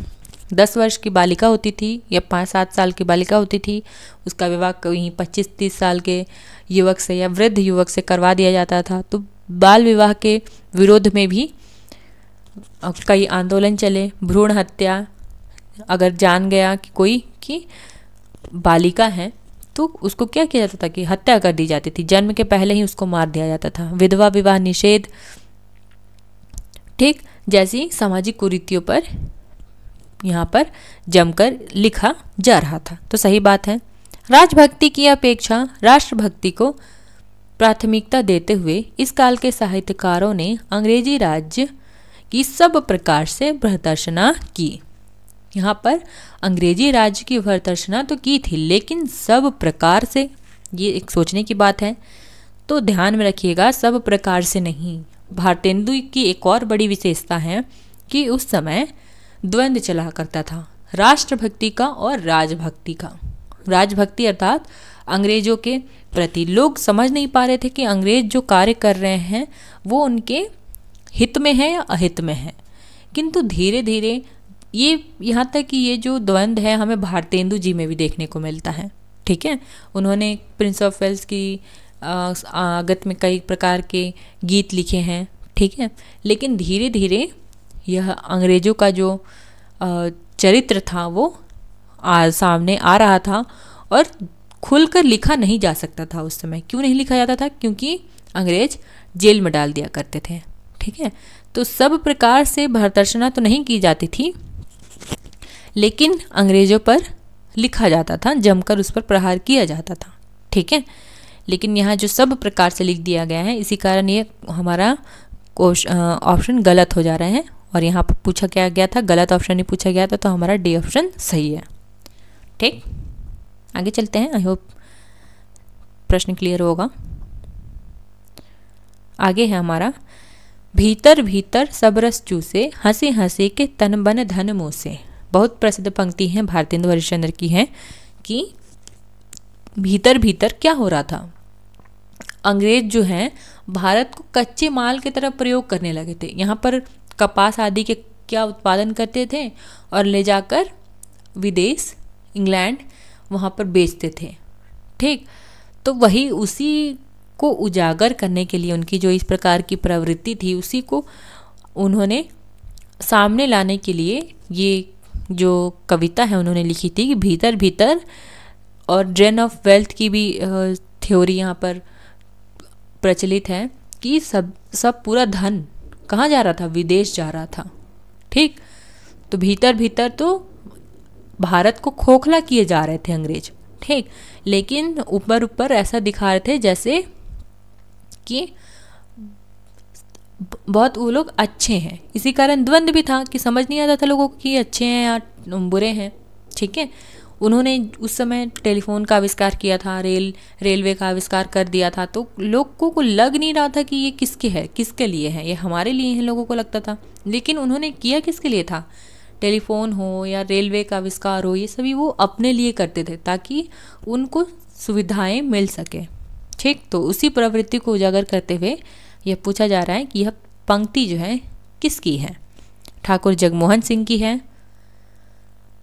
10 वर्ष की बालिका होती थी या 5-7 साल की बालिका होती थी, उसका विवाह कहीं 25-30 साल के युवक से या वृद्ध युवक से करवा दिया जाता था। तो बाल विवाह के विरोध में भी कई आंदोलन चले। भ्रूण हत्या, अगर जान गया कि कोई की बालिका है तो उसको क्या किया जाता था कि हत्या कर दी जाती थी, जन्म के पहले ही उसको मार दिया जाता था। विधवा विवाह निषेध, ठीक, जैसी सामाजिक कुरीतियों पर यहाँ पर जमकर लिखा जा रहा था। तो सही बात है। राजभक्ति की अपेक्षा राष्ट्रभक्ति को प्राथमिकता देते हुए इस काल के साहित्यकारों ने अंग्रेजी राज्य की सब प्रकार से भर्त्सना की। यहाँ पर अंग्रेजी राज्य की भर्त्सना तो की थी, लेकिन सब प्रकार से, ये एक सोचने की बात है। तो ध्यान में रखिएगा, सब प्रकार से नहीं। भारतेंदु की एक और बड़ी विशेषता है कि उस समय द्वंद्व चला करता था, राष्ट्रभक्ति का और राजभक्ति का। राजभक्ति अर्थात अंग्रेजों के प्रति लोग समझ नहीं पा रहे थे कि अंग्रेज जो कार्य कर रहे हैं वो उनके हित में है या अहित में है। किंतु धीरे धीरे ये यहाँ तक कि ये जो द्वंद्व है हमें भारतेंदु जी में भी देखने को मिलता है। ठीक है, उन्होंने प्रिंस ऑफ वेल्स की आगत में कई प्रकार के गीत लिखे हैं। ठीक है, लेकिन धीरे धीरे यह अंग्रेजों का जो चरित्र था वो सामने आ रहा था और खुलकर लिखा नहीं जा सकता था उस समय। क्यों नहीं लिखा जाता था? क्योंकि अंग्रेज जेल में डाल दिया करते थे। ठीक है, तो सब प्रकार से भर्त्सना तो नहीं की जाती थी, लेकिन अंग्रेजों पर लिखा जाता था, जमकर उस पर प्रहार किया जाता था। ठीक है, लेकिन यहाँ जो सब प्रकार से लिख दिया गया है, इसी कारण ये हमारा ऑप्शन गलत हो जा रहा है। और यहाँ पर पूछा क्या गया था? गलत ऑप्शन ही पूछा गया था, तो हमारा डी ऑप्शन सही है। ठीक, आगे चलते हैं। आई होप प्रश्न क्लियर होगा। आगे है हमारा, भीतर भीतर सब रस चूसे, हंसी हंसी के तन बन धन मुँह से। बहुत प्रसिद्ध पंक्ति है, भारतेंदु हरिश्चंद्र की है कि भीतर भीतर क्या हो रहा था। अंग्रेज जो हैं भारत को कच्चे माल की तरह प्रयोग करने लगे थे। यहाँ पर कपास आदि के क्या उत्पादन करते थे और ले जाकर विदेश, इंग्लैंड, वहाँ पर बेचते थे। ठीक, तो वही उसी को उजागर करने के लिए उनकी जो इस प्रकार की प्रवृत्ति थी, उसी को उन्होंने सामने लाने के लिए ये जो कविता है उन्होंने लिखी थी कि भीतर भीतर, और ड्रेन ऑफ वेल्थ की भी थ्योरी यहाँ पर प्रचलित है कि सब पूरा धन कहाँ जा रहा था? विदेश जा रहा था। ठीक, तो भीतर भीतर तो भारत को खोखला किए जा रहे थे अंग्रेज। ठीक, लेकिन ऊपर ऊपर ऐसा दिखा रहे थे जैसे कि बहुत वो लोग अच्छे हैं। इसी कारण द्वंद्व भी था कि समझ नहीं आता था लोगों को कि अच्छे हैं या बुरे हैं। ठीक है, उन्होंने उस समय टेलीफोन का आविष्कार किया था, रेलवे का आविष्कार कर दिया था, तो लोगों को लग नहीं रहा था कि ये किसके है, किसके लिए है, ये हमारे लिए है, लोगों को लगता था। लेकिन उन्होंने किया किसके लिए था? टेलीफोन हो या रेलवे का आविष्कार हो, ये सभी वो अपने लिए करते थे ताकि उनको सुविधाएं मिल सके। ठीक, तो उसी प्रवृत्ति को उजागर करते हुए यह पूछा जा रहा है कि यह पंक्ति जो है किसकी है? ठाकुर जगमोहन सिंह की है,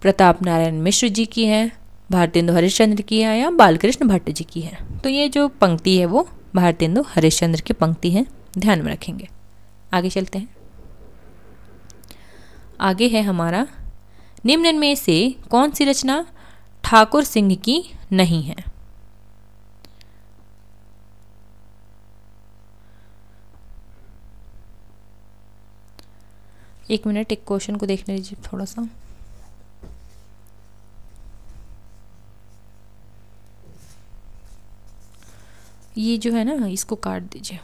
प्रताप नारायण मिश्र जी की है, भारतेंदु हरिश्चंद्र की है, या बालकृष्ण भट्ट जी की है? तो ये जो पंक्ति है वो भारतेंदु हरिश्चंद्र की पंक्ति है, ध्यान में रखेंगे। आगे चलते हैं। आगे है हमारा, निम्न में से कौन सी रचना ठाकुर सिंह की नहीं है? एक मिनट, एक क्वेश्चन को देखने लीजिए थोड़ा सा। ये जो है ना, इसको काट दीजिए,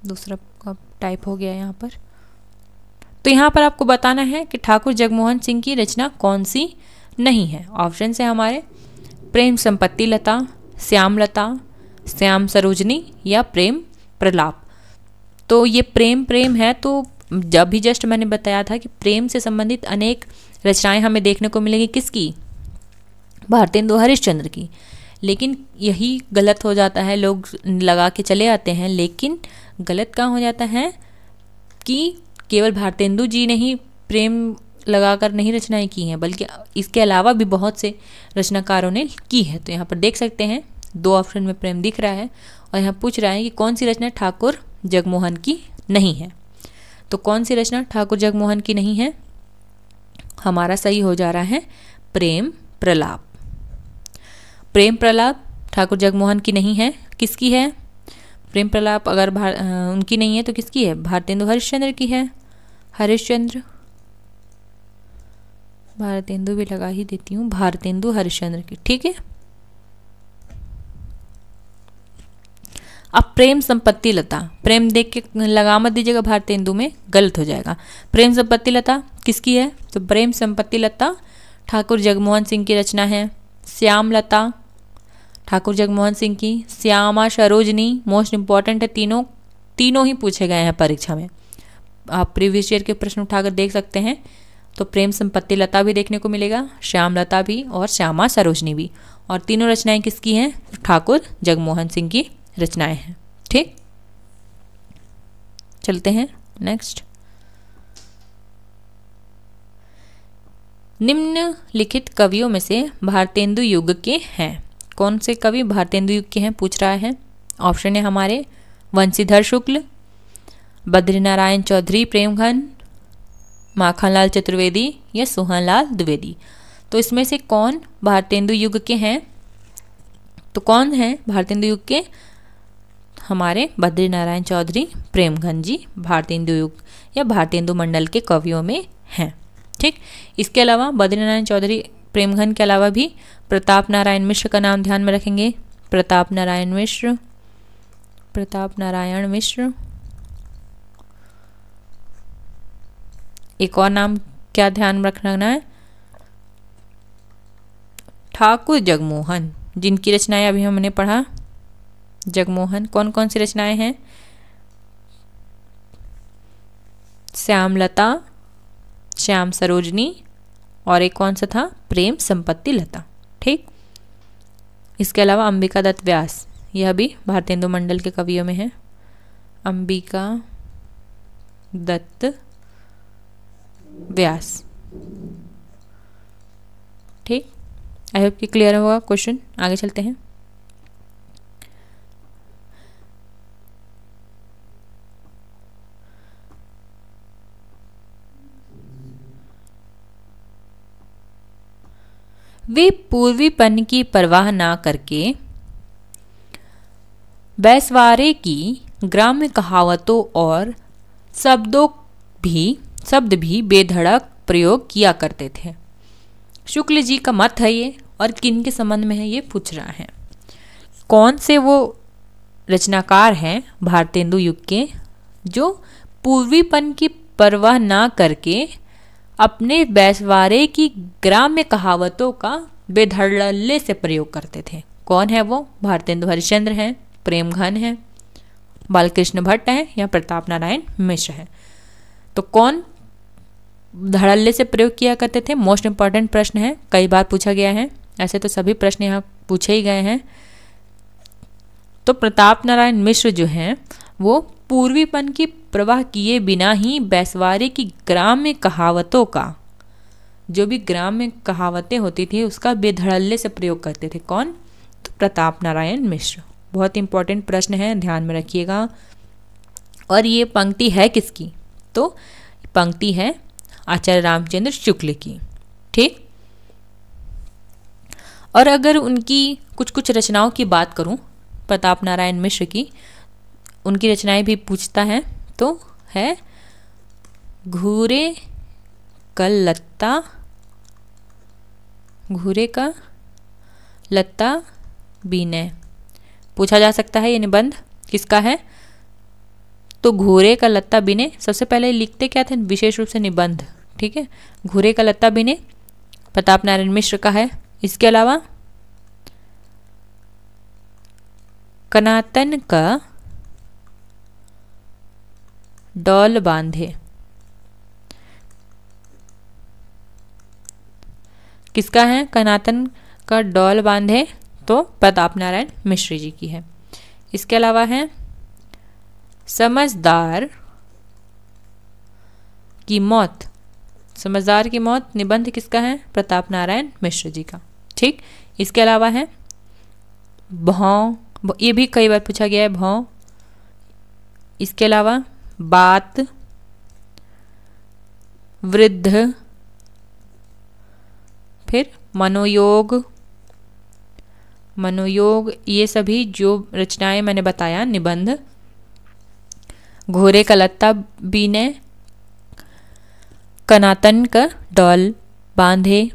दूसरा का टाइप हो गया यहाँ पर। तो यहाँ पर आपको बताना है कि ठाकुर जगमोहन सिंह की रचना कौन सी नहीं है। ऑप्शन है हमारे, प्रेम संपत्ति लता, श्याम लता, श्याम सरोजनी, या प्रेम प्रलाप। तो ये प्रेम है, तो जब भी जस्ट मैंने बताया था कि प्रेम से संबंधित अनेक रचनाएं हमें देखने को मिलेगी, किसकी? भारतेंदु हरिश्चंद्र की। लेकिन यही गलत हो जाता है, लोग लगा के चले आते हैं, लेकिन गलत कहाँ हो जाता है कि केवल भारतेंदु जी ने ही प्रेम लगाकर नहीं रचनाएं की हैं, बल्कि इसके अलावा भी बहुत से रचनाकारों ने की है। तो यहाँ पर देख सकते हैं 2 ऑप्शन में प्रेम दिख रहा है, और यहाँ पूछ रहा है कि कौन सी रचना ठाकुर जगमोहन की नहीं है। तो कौन सी रचना ठाकुर जगमोहन की नहीं है? हमारा सही हो जा रहा है प्रेम प्रलाप। प्रेम प्रलाप ठाकुर जगमोहन की नहीं है, किसकी है? प्रेम प्रलाप अगर उनकी नहीं है तो किसकी है? भारतेंदु हरिश्चंद्र की है। हरिश्चंद्र, भारतेंदु भी लगा ही देती हूँ, भारतेंदु हरिश्चंद्र की। ठीक है, अब प्रेम संपत्ति लता, प्रेम देख के लगा मत दीजिएगा भारतेंदु में, गलत हो जाएगा। प्रेम संपत्ति लता किसकी है? तो प्रेम संपत्ति लता ठाकुर जगमोहन सिंह की रचना है। श्याम लता ठाकुर जगमोहन सिंह की, श्यामा सरोजनी, मोस्ट इंपॉर्टेंट है, तीनों ही पूछे गए हैं परीक्षा में। आप प्रीवियस ईयर के प्रश्न उठाकर देख सकते हैं। तो प्रेम संपत्ति लता भी देखने को मिलेगा, श्यामलता भी और श्यामा सरोजनी भी, और तीनों रचनाएं किसकी हैं? ठाकुर जगमोहन सिंह की रचनाएं हैं। ठीक, चलते हैं नेक्स्ट। निम्नलिखित कवियों में से भारतेंदु युग के हैं। कौन से कवि भारतेंदु युग के हैं पूछ रहा है। ऑप्शन है हमारे वंशीधर शुक्ल, बद्रीनारायण चौधरी प्रेमघन, माखनलाल चतुर्वेदी या सोहनलाल द्विवेदी। तो इसमें से कौन भारतेंदु युग के हैं? तो कौन है भारतेंदु युग के? हमारे बद्रीनारायण चौधरी प्रेमघन जी भारतेंदु युग या भारतेंदु मंडल के कवियों में हैं। ठीक, इसके अलावा बद्रीनारायण चौधरी प्रेमघन के अलावा भी प्रताप नारायण मिश्र का नाम ध्यान में रखेंगे। प्रताप नारायण मिश्र। एक और नाम क्या ध्यान में रखना है? ठाकुर जगमोहन, जिनकी रचनाएं अभी हमने पढ़ा। जगमोहन कौन कौन सी रचनाएं हैं? श्यामलता, श्याम सरोजनी, और एक कौन सा था? प्रेम संपत्ति लता। ठीक, इसके अलावा अंबिका दत्त व्यास, यह भी भारतेंदु मंडल के कवियों में है। अंबिका दत्त व्यास। ठीक, आई होप कि क्लियर होगा क्वेश्चन। आगे चलते हैं। वे पूर्वीपन की परवाह ना करके बैसवारे की ग्राम्य कहावतों और शब्द भी बेधड़क प्रयोग किया करते थे। शुक्ल जी का मत है ये, और किन के संबंध में है ये पूछ रहा है। कौन से वो रचनाकार हैं भारतेंदु युग के जो पूर्वीपन की परवाह ना करके अपने बैसवारे की ग्राम्य कहावतों का बेधड़ल्ले से प्रयोग करते थे? कौन है वो? भारतेंदु हरिश्चंद्र हैं, प्रेमघन हैं, बालकृष्ण भट्ट हैं या प्रताप नारायण मिश्र हैं। तो कौन धड़ल्ले से प्रयोग किया करते थे? मोस्ट इंपॉर्टेंट प्रश्न है, कई बार पूछा गया है। ऐसे तो सभी प्रश्न यहाँ पूछे ही गए हैं। तो प्रताप नारायण मिश्र जो हैं वो पूर्वीपन की प्रवाह किए बिना ही बैसवारे की ग्राम्य कहावतों का, जो भी ग्राम्य कहावतें होती थी उसका बेधड़ल्ले से प्रयोग करते थे। कौन? तो प्रताप नारायण मिश्र। बहुत इंपॉर्टेंट प्रश्न है, ध्यान में रखिएगा। और ये पंक्ति है किसकी? तो पंक्ति है आचार्य रामचंद्र शुक्ल की। ठीक, और अगर उनकी कुछ रचनाओं की बात करूं, प्रताप नारायण मिश्र की, उनकी रचनाएं भी पूछता है। तो है घूरे का लत्ता बीने, पूछा जा सकता है ये निबंध किसका है? तो घूरे का लत्ता बीने, सबसे पहले लिखते क्या थे? विशेष रूप से निबंध। ठीक है, घूरे का लत्ता बीने प्रताप नारायण मिश्र का है। इसके अलावा कनातन का डौल बांधे, किसका है? कनातन का डौल बांधे, तो प्रताप नारायण मिश्र जी की है। इसके अलावा है समझदार की मौत, समझदार की मौत निबंध किसका है? प्रताप नारायण मिश्र जी का। ठीक, इसके अलावा है भौं, ये भी कई बार पूछा गया है, भौं। इसके अलावा बात, वृद्ध, फिर मनोयोग, ये सभी जो रचनाएं मैंने बताया निबंध, घोरे का लत्ता बीने, कनातन का डौल बांधे,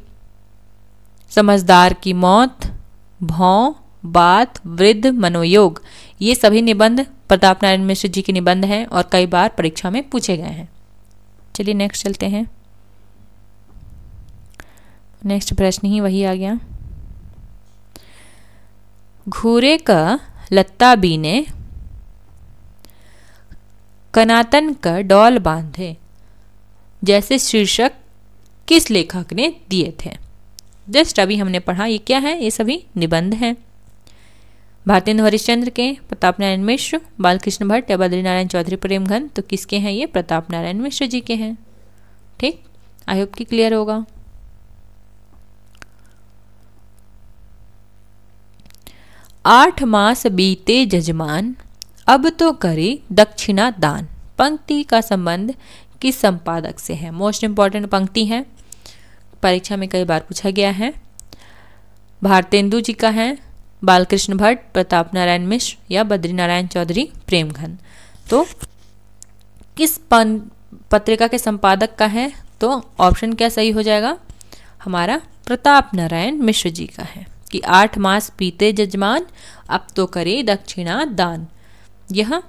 समझदार की मौत, भौं, बात, वृद्ध, मनोयोग, ये सभी निबंध प्रताप नारायण मिश्र जी के निबंध हैं और कई बार परीक्षा में पूछे गए हैं। चलिए नेक्स्ट चलते हैं। नेक्स्ट प्रश्न ही वही आ गया। घूरे का लत्ता बीने, कनातन का डौल बांधे जैसे शीर्षक किस लेखक ने दिए थे। जस्ट अभी हमने पढ़ा, ये क्या है, ये सभी निबंध हैं। भारतेंदु हरिश्चंद्र के, प्रताप नारायण मिश्र, बालकृष्ण भट्ट या बद्री नारायण चौधरी प्रेमघन, तो किसके हैं ये, प्रताप नारायण मिश्र जी के हैं। ठीक, आई होप कि क्लियर होगा। आठ मास बीते जजमान, अब तो करे दक्षिणा दान। पंक्ति का संबंध किस संपादक से है? मोस्ट इंपॉर्टेंट पंक्ति है, परीक्षा में कई बार पूछा गया है। भारतेंदु जी का है, बालकृष्ण भट्ट, प्रताप नारायण मिश्र या बद्री नारायण चौधरी प्रेमघन। तो किस पत्रिका के संपादक का है? तो ऑप्शन क्या सही हो जाएगा हमारा, प्रताप नारायण मिश्र जी का है कि 8 मास बीते जजमान, अब तो करे दक्षिणा दान। यह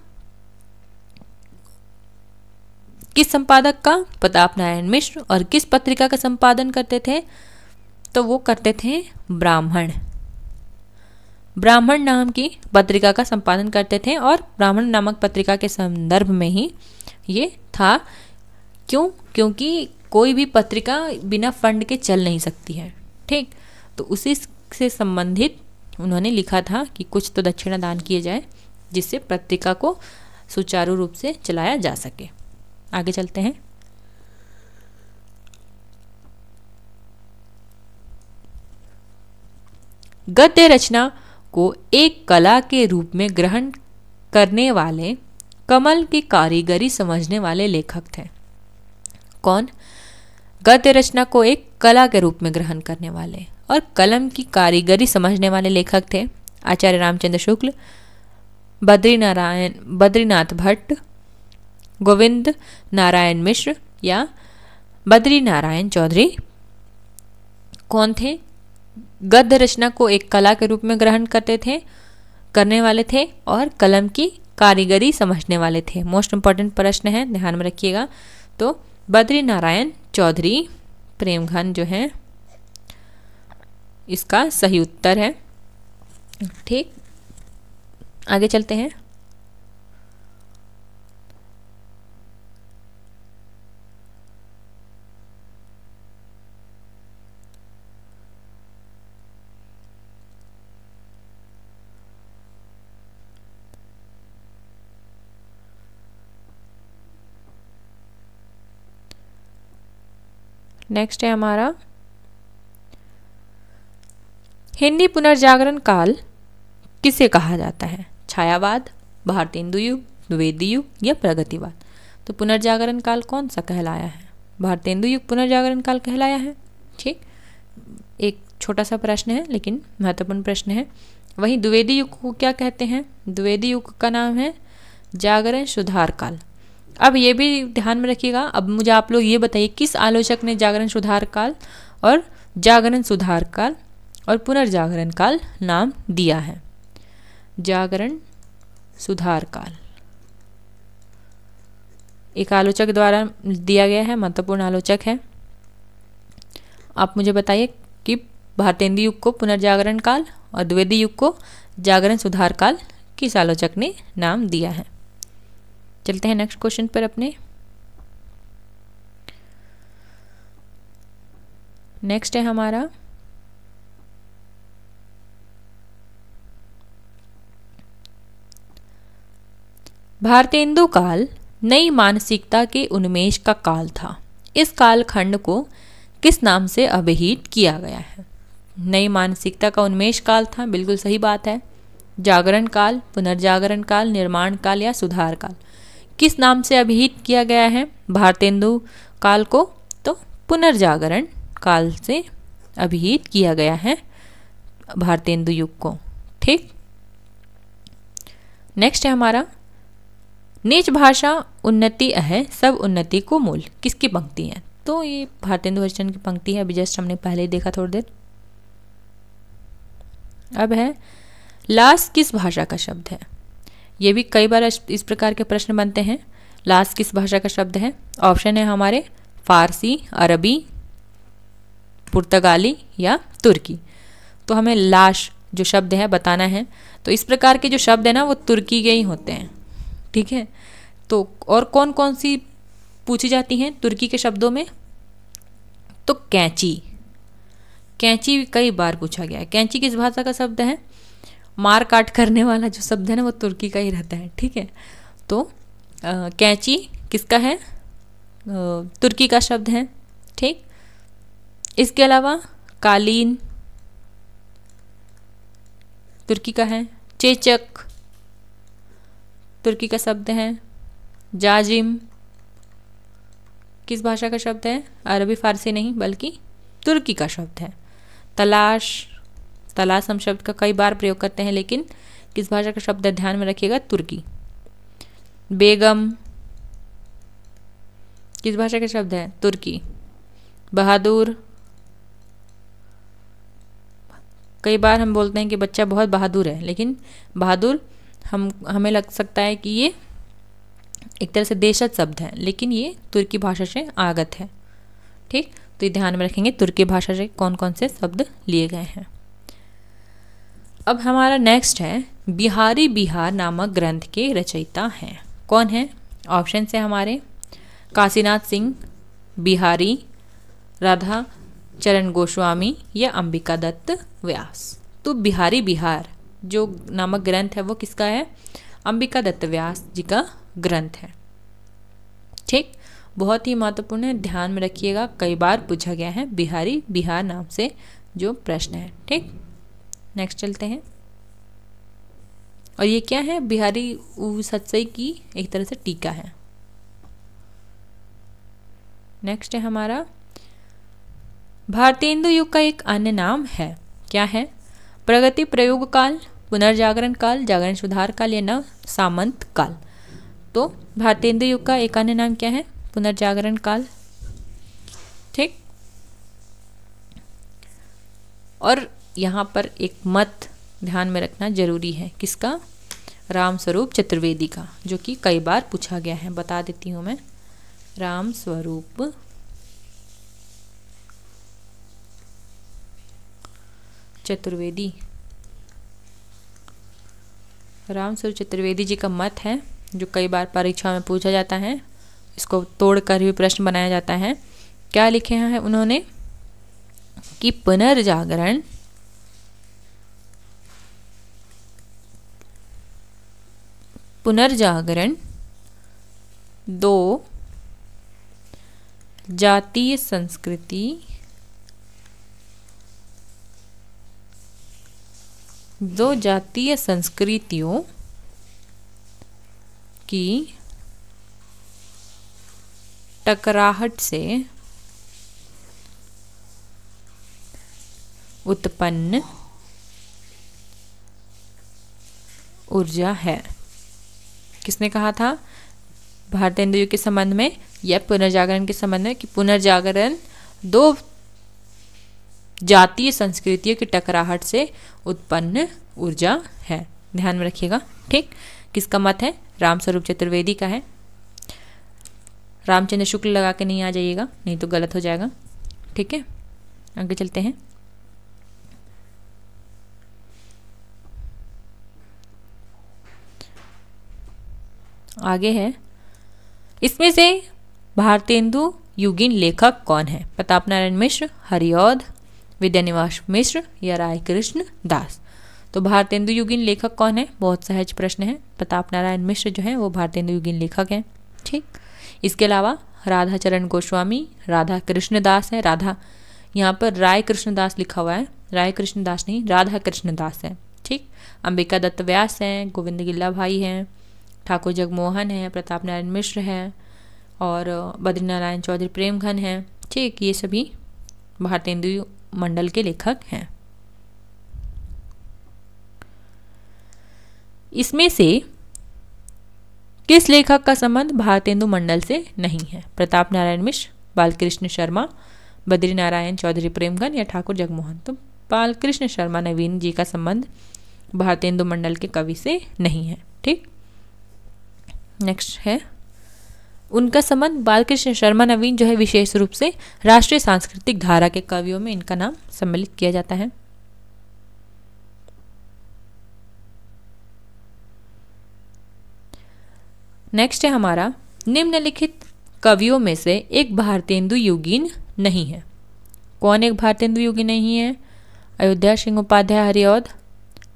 किस संपादक का? प्रताप नारायण मिश्र। और किस पत्रिका का संपादन करते थे? तो वो करते थे ब्राह्मण। ब्राह्मण नाम की पत्रिका का संपादन करते थे और ब्राह्मण नामक पत्रिका के संदर्भ में ही ये था। क्यों? क्योंकि कोई भी पत्रिका बिना फंड के चल नहीं सकती है। ठीक, तो उसी से संबंधित उन्होंने लिखा था कि कुछ तो दक्षिणा दान किए जाए जिससे पत्रिका को सुचारू रूप से चलाया जा सके। आगे चलते हैं। गद्य रचना को एक कला के रूप में ग्रहण करने वाले, कमल की कारीगरी समझने वाले लेखक थे। कौन? गद्य रचना को एक कला के रूप में ग्रहण करने वाले और कलम की कारीगरी समझने वाले लेखक थे आचार्य रामचंद्र शुक्ल, बद्रीनाथ भट्ट, गोविंद नारायण मिश्र या बद्री नारायण चौधरी। कौन थे? गद्य रचना को एक कला के रूप में ग्रहण करने वाले थे और कलम की कारीगरी समझने वाले थे। मोस्ट इंपॉर्टेंट प्रश्न है, ध्यान में रखिएगा। तो बद्री नारायण चौधरी प्रेमघन जो है इसका सही उत्तर है। ठीक, आगे चलते हैं। नेक्स्ट है हमारा हिंदी पुनर्जागरण काल किसे कहा जाता है? छायावाद, भारतेंदु युग, द्विवेदी युग या प्रगतिवाद। तो पुनर्जागरण काल कौन सा कहलाया है? भारतेंदु युग पुनर्जागरण काल कहलाया है। ठीक, एक छोटा सा प्रश्न है लेकिन महत्वपूर्ण प्रश्न है। वहीं द्विवेदी युग को क्या कहते हैं? द्विवेदी युग का नाम है जागरण सुधार काल। अब ये भी ध्यान में रखिएगा। अब मुझे आप लोग ये बताइए किस आलोचक ने जागरण सुधार काल और जागरण सुधार काल और पुनर्जागरण काल नाम दिया है? जागरण सुधार काल एक आलोचक द्वारा दिया गया है, महत्वपूर्ण आलोचक है। आप मुझे बताइए कि भारतेंदु युग को पुनर्जागरण काल और द्विवेदी युग को जागरण सुधार काल किस आलोचक ने नाम दिया है? चलते हैं नेक्स्ट क्वेश्चन पर अपने। नेक्स्ट है हमारा भारतेंदु काल नई मानसिकता के उन्मेष का काल था। इस कालखंड को किस नाम से अभिहित किया गया है? नई मानसिकता का उन्मेष काल था, बिल्कुल सही बात है। जागरण काल, पुनर्जागरण काल, निर्माण काल या सुधार काल, किस नाम से अभिहित किया गया है भारतेंदु काल को? तो पुनर्जागरण काल से अभिहित किया गया है भारतेंदु युग को। ठीक, नेक्स्ट है हमारा नीच भाषा उन्नति है सब उन्नति को मूल, किसकी पंक्ति है? तो ये भारतेंदु हरिश्चंद्र की पंक्ति है, अभी जस्ट हमने पहले ही देखा थोड़ी देर। अब है लाश किस भाषा का शब्द है? ये भी कई बार इस प्रकार के प्रश्न बनते हैं। लाश किस भाषा का शब्द है? ऑप्शन है हमारे फारसी, अरबी, पुर्तगाली या तुर्की। तो हमें लाश जो शब्द है बताना है। तो इस प्रकार के जो शब्द है ना वो तुर्की के ही होते हैं, ठीक है। तो और कौन कौन सी पूछी जाती हैं तुर्की के शब्दों में? तो कैंची, कैंची कई बार पूछा गया है। कैंची किस भाषा का शब्द है? मार काट करने वाला जो शब्द है ना वो तुर्की का ही रहता है, ठीक है। तो कैंची किसका है? तुर्की का शब्द है, ठीक। इसके अलावा कालीन तुर्की का है। चेचक तुर्की का शब्द है। जाजिम किस भाषा का शब्द है? अरबी फारसी नहीं बल्कि तुर्की का शब्द है। तलाश, तलाश हम शब्द का कई बार प्रयोग करते हैं लेकिन किस भाषा का शब्द है ध्यान में रखिएगा? तुर्की। बेगम किस भाषा का शब्द है? तुर्की। बहादुर, कई बार हम बोलते हैं कि बच्चा बहुत बहादुर है, लेकिन बहादुर हमें लग सकता है कि ये एक तरह से देशज शब्द है, लेकिन ये तुर्की भाषा से आगत है, ठीक। तो ये ध्यान में रखेंगे तुर्की भाषा से कौन कौन से शब्द लिए गए हैं। अब हमारा नेक्स्ट है बिहारी बिहार नामक ग्रंथ के रचयिता हैं। कौन है? ऑप्शन से हमारे काशीनाथ सिंह बिहारी, राधा चरण गोस्वामी या अंबिका दत्त व्यास। तो बिहारी बिहार जो नामक ग्रंथ है वो किसका है? अंबिका दत्त व्यास जी का ग्रंथ है, ठीक। बहुत ही महत्वपूर्ण है, ध्यान में रखिएगा, कई बार पूछा गया है बिहारी बिहार नाम से जो प्रश्न है, ठीक। नेक्स्ट चलते हैं। और ये क्या है? बिहारी सतसई की एक तरह से टीका है। नेक्स्ट है हमारा भारतेंदु युग का एक अन्य नाम है, क्या है? प्रगति प्रयोग काल, पुनर्जागरण काल, जागरण सुधार काल या नव सामंत काल। तो भारतेंदु युग का एक अन्य नाम क्या है? पुनर्जागरण काल, ठीक। और यहाँ पर एक मत ध्यान में रखना जरूरी है, किसका? रामस्वरूप चतुर्वेदी का, जो कि कई बार पूछा गया है। बता देती हूँ मैं, रामस्वरूप चतुर्वेदी, रामस्वरूप चतुर्वेदी जी का मत है जो कई बार परीक्षा में पूछा जाता है। इसको तोड़कर भी प्रश्न बनाया जाता है। क्या लिखे हैं उन्होंने कि पुनर्जागरण दो जातीय संस्कृति दो जातीय संस्कृतियों की टकराहट से उत्पन्न ऊर्जा है। किसने कहा था? भारतेंदु युग के संबंध में या पुनर्जागरण के संबंध में कि पुनर्जागरण दो जातीय संस्कृतियों की टकराहट से उत्पन्न ऊर्जा है। ध्यान में रखिएगा, ठीक। किसका मत है? रामस्वरूप चतुर्वेदी का है। रामचंद्र शुक्ल लगा के नहीं आ जाइएगा, नहीं तो गलत हो जाएगा, ठीक है। आगे चलते हैं। आगे है, इसमें से भारतेंदु युगीन लेखक कौन है? प्रताप नारायण मिश्र, हरिऔध, विद्यानिवास मिश्र या राय कृष्ण दास। तो भारतेंदु युगीन लेखक कौन है? बहुत सहज प्रश्न है। प्रताप नारायण मिश्र जो है वो भारतेंदु युगीन लेखक हैं, ठीक। इसके अलावा राधा चरण गोस्वामी, राधा कृष्ण दास है। राधा यहाँ पर राय कृष्ण दास लिखा हुआ है, राय कृष्ण दास नहीं, राधा कृष्ण दास है, ठीक। अंबिका दत्त व्यास हैं, गोविंद गिल्ला भाई हैं, ठाकुर जगमोहन है, प्रताप नारायण मिश्र है और बद्रीनारायण चौधरी प्रेमघन हैं, ठीक। ये सभी भारतेंदु मंडल के लेखक हैं। इसमें से किस लेखक का संबंध भारतेंदु मंडल से नहीं है? प्रताप नारायण मिश्र, बालकृष्ण शर्मा, बद्रीनारायण चौधरी प्रेमघन या ठाकुर जगमोहन। तो बालकृष्ण शर्मा नवीन जी का संबंध भारतेंदु मंडल के कवि से नहीं है, ठीक। नेक्स्ट है, उनका संबंध बालकृष्ण शर्मा नवीन जो है विशेष रूप से राष्ट्रीय सांस्कृतिक धारा के कवियों में इनका नाम सम्मिलित किया जाता है। नेक्स्ट है हमारा, निम्नलिखित कवियों में से एक भारतेंदु युगीन नहीं है। कौन एक भारतेंदु युगीन नहीं है? अयोध्या सिंह उपाध्याय हरिऔध,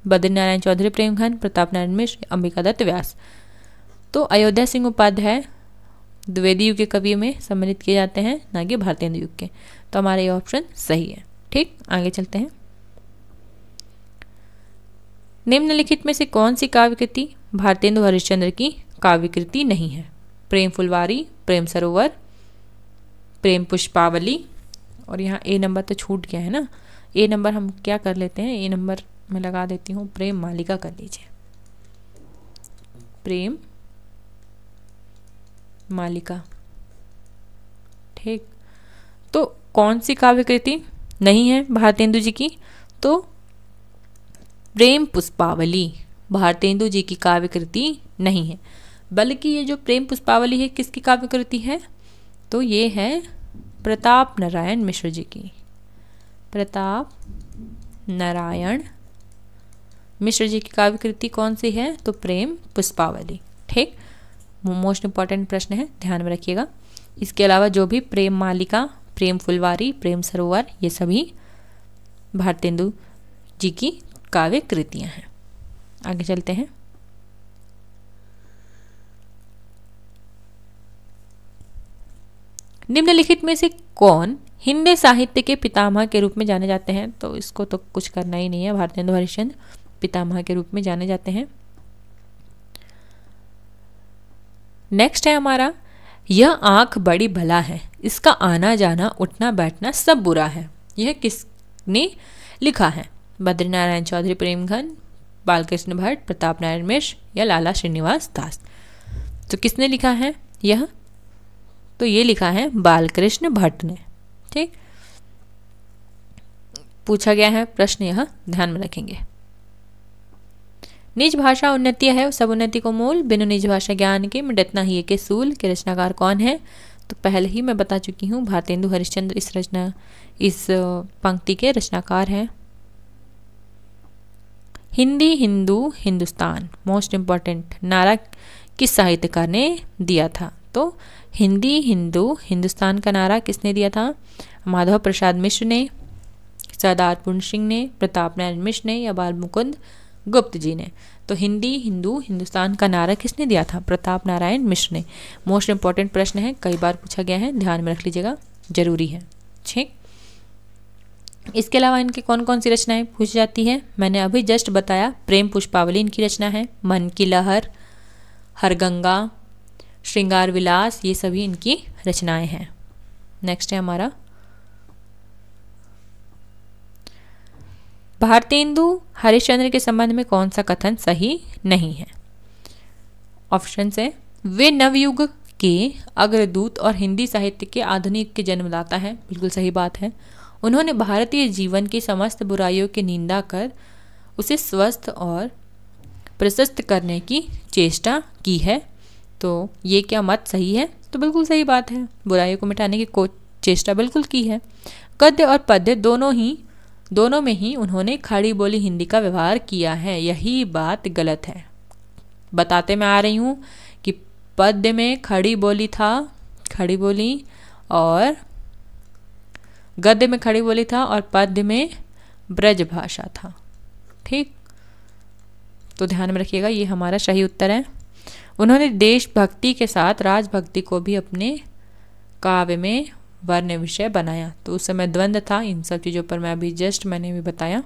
बद्रीनारायण चौधरी प्रेमघन, प्रताप नारायण मिश्र, अंबिका दत्त व्यास। तो अयोध्या सिंह उपाध्याय द्विवेदी युग के कवियों में सम्मिलित किए जाते हैं, ना कि भारतेंदु युग के। तो हमारा ये ऑप्शन सही है। ठीक, आगे चलते हैं। निम्नलिखित में से कौन सी काव्य कृति भारतेंदु हरिश्चंद्र की काव्य कृति नहीं है? प्रेम फुलवारी, प्रेम सरोवर, प्रेम पुष्पावली, और यहाँ ए नंबर तो छूट गया है ना। ए नंबर हम क्या कर लेते हैं, ए नंबर मैं लगा देती हूँ, प्रेम मालिका कर लीजिए, प्रेम मालिका। ठीक, तो कौन सी काव्य कृति नहीं है भारतेंदु जी की? तो प्रेम पुष्पावली भारतेंदु जी की काव्य कृति नहीं है। बल्कि ये जो प्रेम पुष्पावली है किसकी काव्य कृति है? तो ये है प्रताप नारायण मिश्र जी की। प्रताप नारायण मिश्र जी की काव्य कृति कौन सी है? तो प्रेम पुष्पावली। ठीक, मोस्ट इंपॉर्टेंट प्रश्न है, ध्यान में रखिएगा। इसके अलावा जो भी प्रेम मालिका, प्रेम फुलवारी, प्रेम सरोवर, ये सभी भारतेंदु जी की काव्य कृतियां हैं। आगे चलते हैं। निम्नलिखित में से कौन हिंदी साहित्य के पितामह के रूप में जाने जाते हैं? तो इसको तो कुछ करना ही नहीं है, भारतेंदु हरिश्चंद्र पितामह के रूप में जाने जाते हैं। नेक्स्ट है हमारा, यह आंख बड़ी भला है, इसका आना जाना उठना बैठना सब बुरा है। यह किसने लिखा है? बद्रीनारायण चौधरी प्रेमघन, बालकृष्ण भट्ट, प्रताप नारायण मिश्र या लाला श्रीनिवास दास। तो किसने लिखा है यह? तो ये लिखा है बालकृष्ण भट्ट ने। ठीक, पूछा गया है प्रश्न, यह ध्यान में रखेंगे। निज भाषा उन्नति है सब उन्नति को मूल, बिनु निज भाषा ज्ञान के मिटत ना ही के सूल। के रचनाकार कौन है? तो पहले ही मैं बता चुकी हूँ, भारतेंदु हरिश्चंद्र इस पंक्ति के रचनाकार हैं। हिंदी हिंदू हिंदुस्तान, मोस्ट इंपॉर्टेंट, नारा किस साहित्यकार ने दिया था? तो हिंदी हिंदू हिंदुस्तान का नारा किसने दिया था? माधव प्रसाद मिश्र ने, सरदार पूर्ण सिंह ने, प्रताप नारायण मिश्र ने या बाल मुकुंद गुप्त जी ने। तो हिंदी हिंदू हिंदुस्तान का नारा किसने दिया था? प्रताप नारायण मिश्र ने। मोस्ट इंपॉर्टेंट प्रश्न है, कई बार पूछा गया है, ध्यान में रख लीजिएगा, जरूरी है। ठीक, इसके अलावा इनकी कौन कौन सी रचनाएं पूछ जाती है? मैंने अभी जस्ट बताया, प्रेम पुष्पावली इनकी रचना है, मन की लहर, हरगंगा, श्रृंगार विलास, ये सभी इनकी रचनाएं हैं। नेक्स्ट है हमारा, भारतेंदु हरिश्चंद्र के संबंध में कौन सा कथन सही नहीं है? ऑप्शन है, वे नवयुग के अग्रदूत और हिंदी साहित्य के आधुनिक के जन्मदाता हैं। बिल्कुल सही बात है। उन्होंने भारतीय जीवन की समस्त बुराइयों की निंदा कर उसे स्वस्थ और प्रशस्त करने की चेष्टा की है। तो ये क्या मत सही है? तो बिल्कुल सही बात है, बुराइयों को मिटाने की चेष्टा बिल्कुल की है। गद्य और पद्य दोनों में ही उन्होंने खड़ी बोली हिंदी का व्यवहार किया है, यही बात गलत है। बताते मैं आ रही हूँ कि पद्य में खड़ी बोली था, खड़ी बोली, और गद्य में खड़ी बोली था और पद्य में ब्रज भाषा था। ठीक, तो ध्यान में रखिएगा, ये हमारा सही उत्तर है। उन्होंने देशभक्ति के साथ राजभक्ति को भी अपने काव्य में वर्ण विषय बनाया। तो उस समय द्वंद्व था, इन सब चीज़ों पर मैं अभी मैंने भी बताया।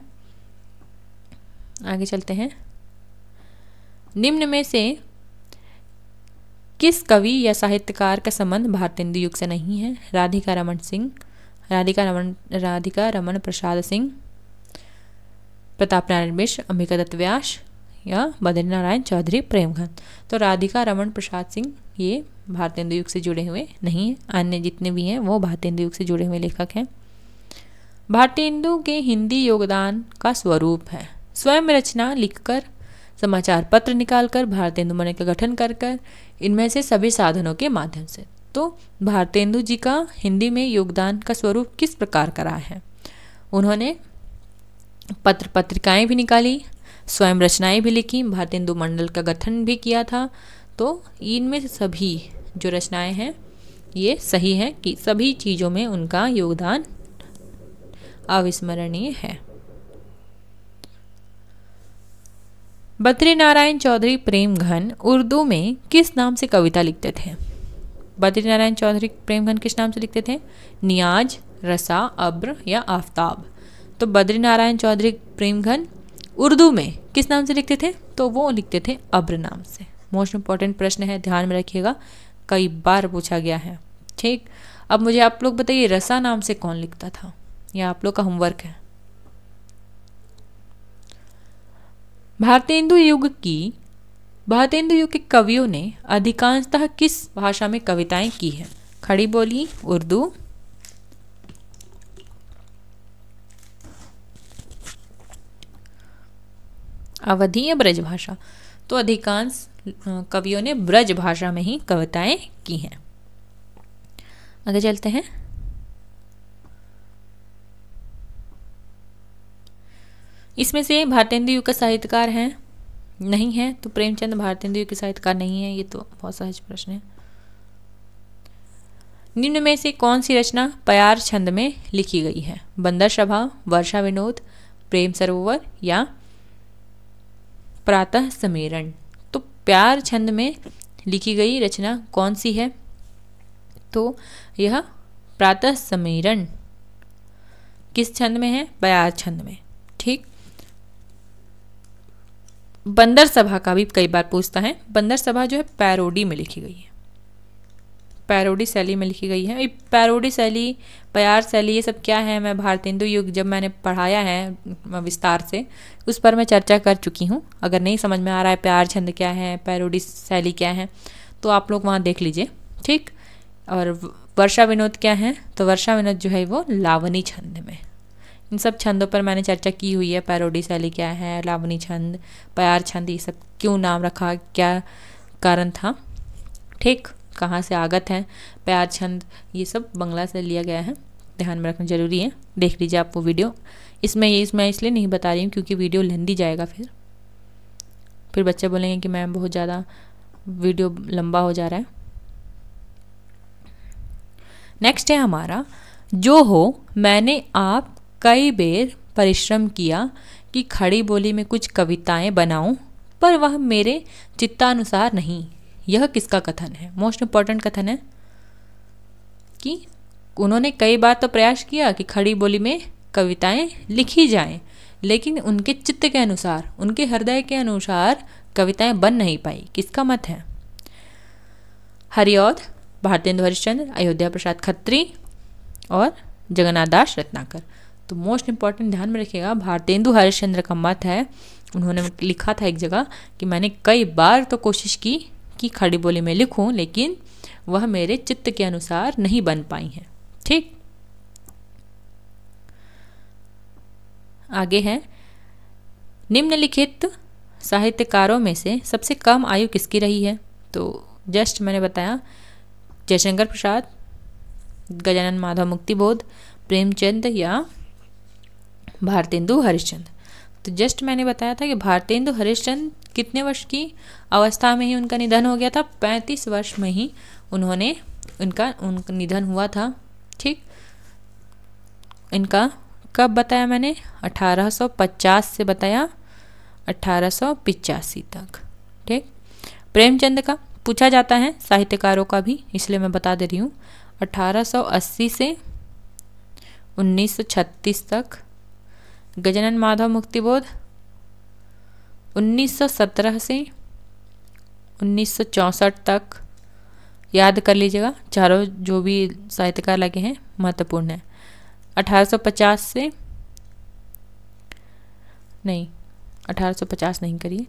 आगे चलते हैं। निम्न में से किस कवि या साहित्यकार का संबंध भारतेंदु युग से नहीं है? राधिका रमन प्रसाद सिंह, प्रताप नारायण मिश्र, अंबिका दत्त व्यास या बद्रीनारायण चौधरी प्रेमघन। तो राधिका रमन प्रसाद सिंह ये भारतेंदु युग से जुड़े हुए नहीं हैं, अन्य जितने भी हैं वो भारतेंदु युग से जुड़े हुए लेखक हैं। भारतेंदु के हिंदी योगदान का स्वरूप है स्वयं रचना लिखकर, समाचार पत्र निकालकर, भारतेंदु मन का गठन कर इनमें से सभी साधनों के माध्यम से। तो भारतेंदु जी का हिंदी में योगदान का स्वरूप किस प्रकार का रहा है? उन्होंने पत्रिकाएं भी निकाली, स्वयं रचनाएं भी लिखी, भारतेंदु मंडल का गठन भी किया था। तो इनमें से सभी जो रचनाएं हैं ये सही है कि सभी चीज़ों में उनका योगदान अविस्मरणीय है। बद्रीनारायण चौधरी प्रेमघन उर्दू में किस नाम से कविता लिखते थे? बद्रीनारायण चौधरी प्रेमघन किस नाम से लिखते थे? नियाज, रसा, अब्र या आफताब? तो बद्रीनारायण चौधरी प्रेमघन उर्दू में किस नाम से लिखते थे? तो वो लिखते थे अब्र नाम से। मोस्ट इम्पॉर्टेंट प्रश्न है, ध्यान में रखिएगा, कई बार पूछा गया है। ठीक, अब मुझे आप लोग बताइए रसा नाम से कौन लिखता था? यह आप लोग का होमवर्क है। भारतेंदु युग के कवियों ने अधिकांशतः किस भाषा में कविताएं की हैं? खड़ी बोली, उर्दू, अवधी या ब्रज भाषा? तो अधिकांश कवियों ने ब्रज भाषा में ही कविताएं की हैं। आगे चलते हैं। इसमें से भारतेंदु युग का साहित्यकार है? नहीं है, तो प्रेमचंद भारतेंदु युग के साहित्यकार नहीं है। ये तो बहुत सहज प्रश्न है। निम्न में से कौन सी रचना प्यार छंद में लिखी गई है? बंदर सभा, वर्षा विनोद, प्रेम सरोवर या प्रातः समीरण? तो प्यार छंद में लिखी गई रचना कौन सी है? तो यह प्रातः समीरण किस छंद में है? प्यार छंद में। ठीक, बंदर सभा का भी कई बार पूछता है। बंदर सभा जो है पैरोडी में लिखी गई है, पैरोडी शैली में लिखी गई है। पैरोडी शैली, प्यार शैली, ये सब क्या है? मैं भारतेंदु युग जब मैंने पढ़ाया है विस्तार से, उस पर मैं चर्चा कर चुकी हूँ। अगर नहीं समझ में आ रहा है प्यार छंद क्या है, पैरोडी शैली क्या है, तो आप लोग वहाँ देख लीजिए। ठीक, और वर्षा विनोद क्या है? तो वर्षा विनोद जो है वो लावनी छंद में। इन सब छंदों पर मैंने चर्चा की हुई है। पैरोडी शैली क्या है, लावनी छंद, प्यार छंद, ये सब क्यों नाम रखा, क्या कारण था, ठीक, कहाँ से आगत है प्यार छंद, ये सब बंगला से लिया गया है। ध्यान में रखना जरूरी है। देख लीजिए आप वो वीडियो। इसमें इसलिए नहीं बता रही हूँ क्योंकि वीडियो लेंदी जाएगा, फिर बच्चे बोलेंगे कि मैम बहुत ज़्यादा वीडियो लंबा हो जा रहा है। नेक्स्ट है हमारा, जो हो मैंने आप कई बेर परिश्रम किया कि खड़ी बोली में कुछ कविताएं बनाऊं, पर वह मेरे चित्तानुसार नहीं। यह किसका कथन है? मोस्ट इम्पॉर्टेंट कथन है कि उन्होंने कई बार तो प्रयास किया कि खड़ी बोली में कविताएं लिखी जाएं, लेकिन उनके चित्त के अनुसार, उनके हृदय के अनुसार कविताएं बन नहीं पाई। किसका मत है? हरिऔध, भारतेंदु हरिश्चंद्र, अयोध्या प्रसाद खत्री और जगन्नाथ दास रत्नाकर। तो मोस्ट इम्पॉर्टेंट ध्यान में रखिएगा, भारतेंदु हरिश्चंद्र का मत है। उन्होंने लिखा था एक जगह कि मैंने कई बार तो कोशिश की कि खड़ी बोली में लिखूं, लेकिन वह मेरे चित्त के अनुसार नहीं बन पाई हैं। ठीक, आगे है, निम्नलिखित साहित्यकारों में से सबसे कम आयु किसकी रही है? तो जस्ट मैंने बताया, जयशंकर प्रसाद, गजानन माधव मुक्तिबोध, प्रेमचंद या भारतेंदु हरिश्चंद्र। तो जस्ट मैंने बताया था कि भारतेंदु हरिश्चंद्र कितने वर्ष की अवस्था में ही उनका निधन हो गया था? 35 वर्ष में ही उनका निधन हुआ था। ठीक, इनका कब बताया मैंने? 1850 से बताया 1885 तक। ठीक, प्रेमचंद का पूछा जाता है, साहित्यकारों का भी, इसलिए मैं बता दे रही हूँ। 1880 से 1936 तक। गजानन माधव मुक्तिबोध 1917 से 1964 तक। याद कर लीजिएगा, चारों जो भी साहित्यकार लगे हैं महत्वपूर्ण है। 1850 से नहीं, 1850 नहीं करिए,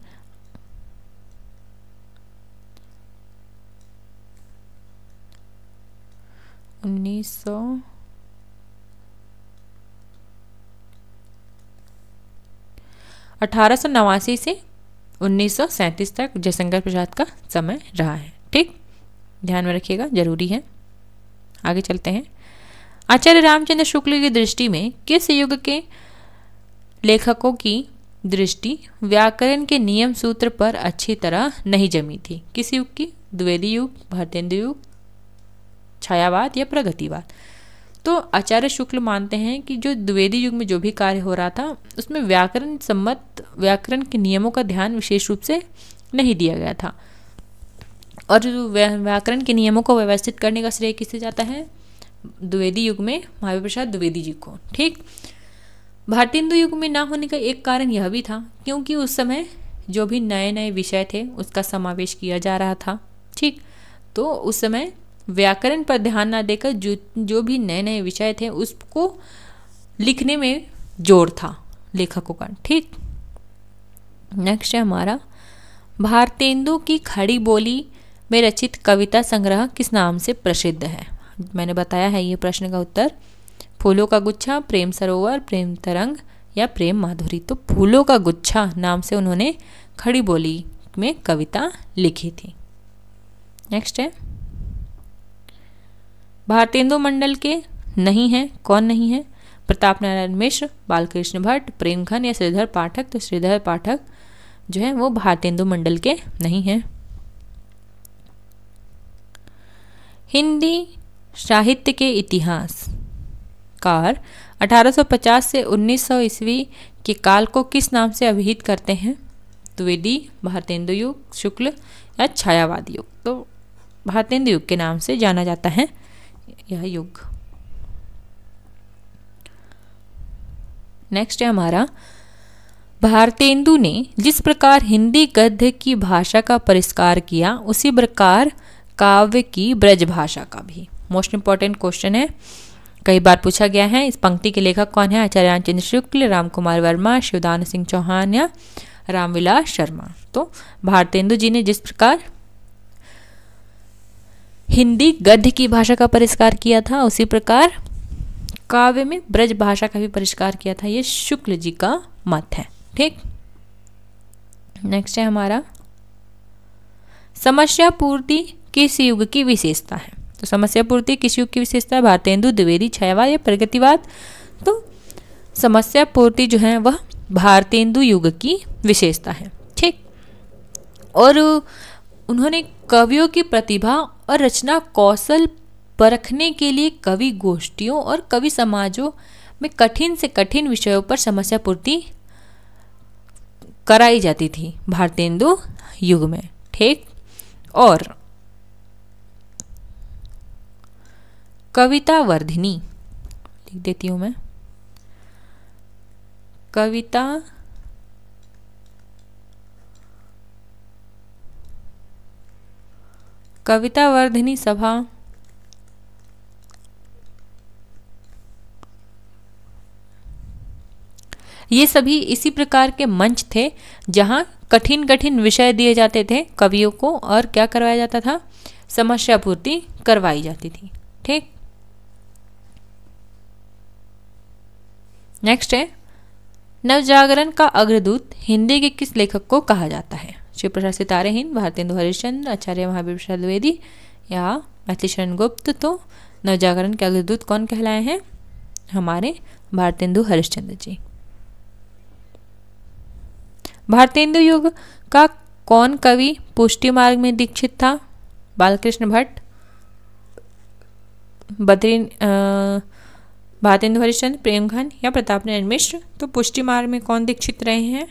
1889 से 1937 तक जयशंकर प्रसाद का समय रहा है। ठीक, ध्यान में रखिएगा, जरूरी है। आगे चलते हैं। आचार्य रामचंद्र शुक्ल की दृष्टि में किस युग के लेखकों की दृष्टि व्याकरण के नियम सूत्र पर अच्छी तरह नहीं जमी थी। किस युग की? द्विवेदी युग, भारतेंदु युग, छायावाद या प्रगतिवाद। तो आचार्य शुक्ल मानते हैं कि जो द्विवेदी युग में जो भी कार्य हो रहा था उसमें व्याकरण सम्मत व्याकरण के नियमों का ध्यान विशेष रूप से नहीं दिया गया था, और व्याकरण के नियमों को व्यवस्थित करने का श्रेय किससे जाता है? द्विवेदी युग में महावीर प्रसाद द्विवेदी जी को। ठीक। भारतेंदु युग में ना होने का एक कारण यह भी था क्योंकि उस समय जो भी नए नए विषय थे उसका समावेश किया जा रहा था। ठीक। तो उस समय व्याकरण पर ध्यान ना देकर जो भी नए नए विषय थे उसको लिखने में जोर था लेखकों का। ठीक। नेक्स्ट है हमारा, भारतेंदु की खड़ी बोली में रचित कविता संग्रह किस नाम से प्रसिद्ध है? मैंने बताया है ये प्रश्न का उत्तर, फूलों का गुच्छा, प्रेम सरोवर, प्रेम तरंग या प्रेम माधुरी। तो फूलों का गुच्छा नाम से उन्होंने खड़ी बोली में कविता लिखी थी। नेक्स्ट है, भारतेंदु मंडल के नहीं है, कौन नहीं है? प्रताप नारायण मिश्र, बालकृष्ण भट्ट, प्रेमघन या श्रीधर पाठक। तो श्रीधर पाठक जो है वो भारतेंदु मंडल के नहीं है। हिंदी साहित्य के इतिहासकार 1850 से 1900 ईस्वी के काल को किस नाम से अभिहित करते हैं? द्विवेदी, भारतेंदु युग, शुक्ल या छायावाद युग। तो भारतेंदु युग के नाम से जाना जाता है यह युग। नेक्स्ट है हमारा, भारतेंदु ने जिस प्रकार हिंदी गद्य की भाषा का परिष्कार किया उसी प्रकार काव्य की ब्रज भाषा का भी। मोस्ट इंपॉर्टेंट क्वेश्चन है, कई बार पूछा गया है। इस पंक्ति के लेखक कौन है? आचार्य रामचंद्र शुक्ल, रामकुमार वर्मा, शिवदान सिंह चौहान या रामविलास शर्मा। तो भारतेंदु जी ने जिस प्रकार हिंदी गद्य की भाषा का परिष्कार किया था उसी प्रकार काव्य में ब्रज भाषा का भी परिष्कार किया था। ये शुक्ल जी का मत है। ठीक। नेक्स्ट है हमारा, समस्या पूर्ति किस युग की विशेषता है? तो समस्या पूर्ति किस युग की विशेषता है? भारतेंदु, द्विवेदी, छायावाद या प्रगतिवाद। तो समस्या पूर्ति जो है वह भारतेंदु युग की विशेषता है। ठीक। और उन्होंने कवियों की प्रतिभा और रचना कौशल परखने के लिए कवि गोष्ठियों और कवि समाजों में कठिन से कठिन विषयों पर समस्या पूर्ति कराई जाती थी भारतेंदु युग में। ठीक। और कविता वर्धिनी लिख देती हूं मैं, कविता वर्धिनी सभा ये सभी इसी प्रकार के मंच थे जहां कठिन कठिन विषय दिए जाते थे कवियों को और क्या करवाया जाता था? समस्या पूर्ति करवाई जाती थी। ठीक। नेक्स्ट है, नवजागरण का अग्रदूत हिंदी के किस लेखक को कहा जाता है? शिव प्रसाद सितारे हिंद, भारतेंदु हरिश्चंद्र, आचार्य महावीर प्रसाद द्विवेदी या मैथिली शरण गुप्त। तो नवजागरण के अग्रदूत कौन कहलाए हैं? हमारे भारतेंदु हरिश्चंद्र जी। भारतेंदु युग का कौन कवि पुष्टि मार्ग में दीक्षित था? बालकृष्ण भट्ट, भारतेंदु हरिश्चंद्र, प्रेमघन या प्रताप नारायण मिश्र। तो पुष्टि मार्ग में कौन दीक्षित रहे हैं?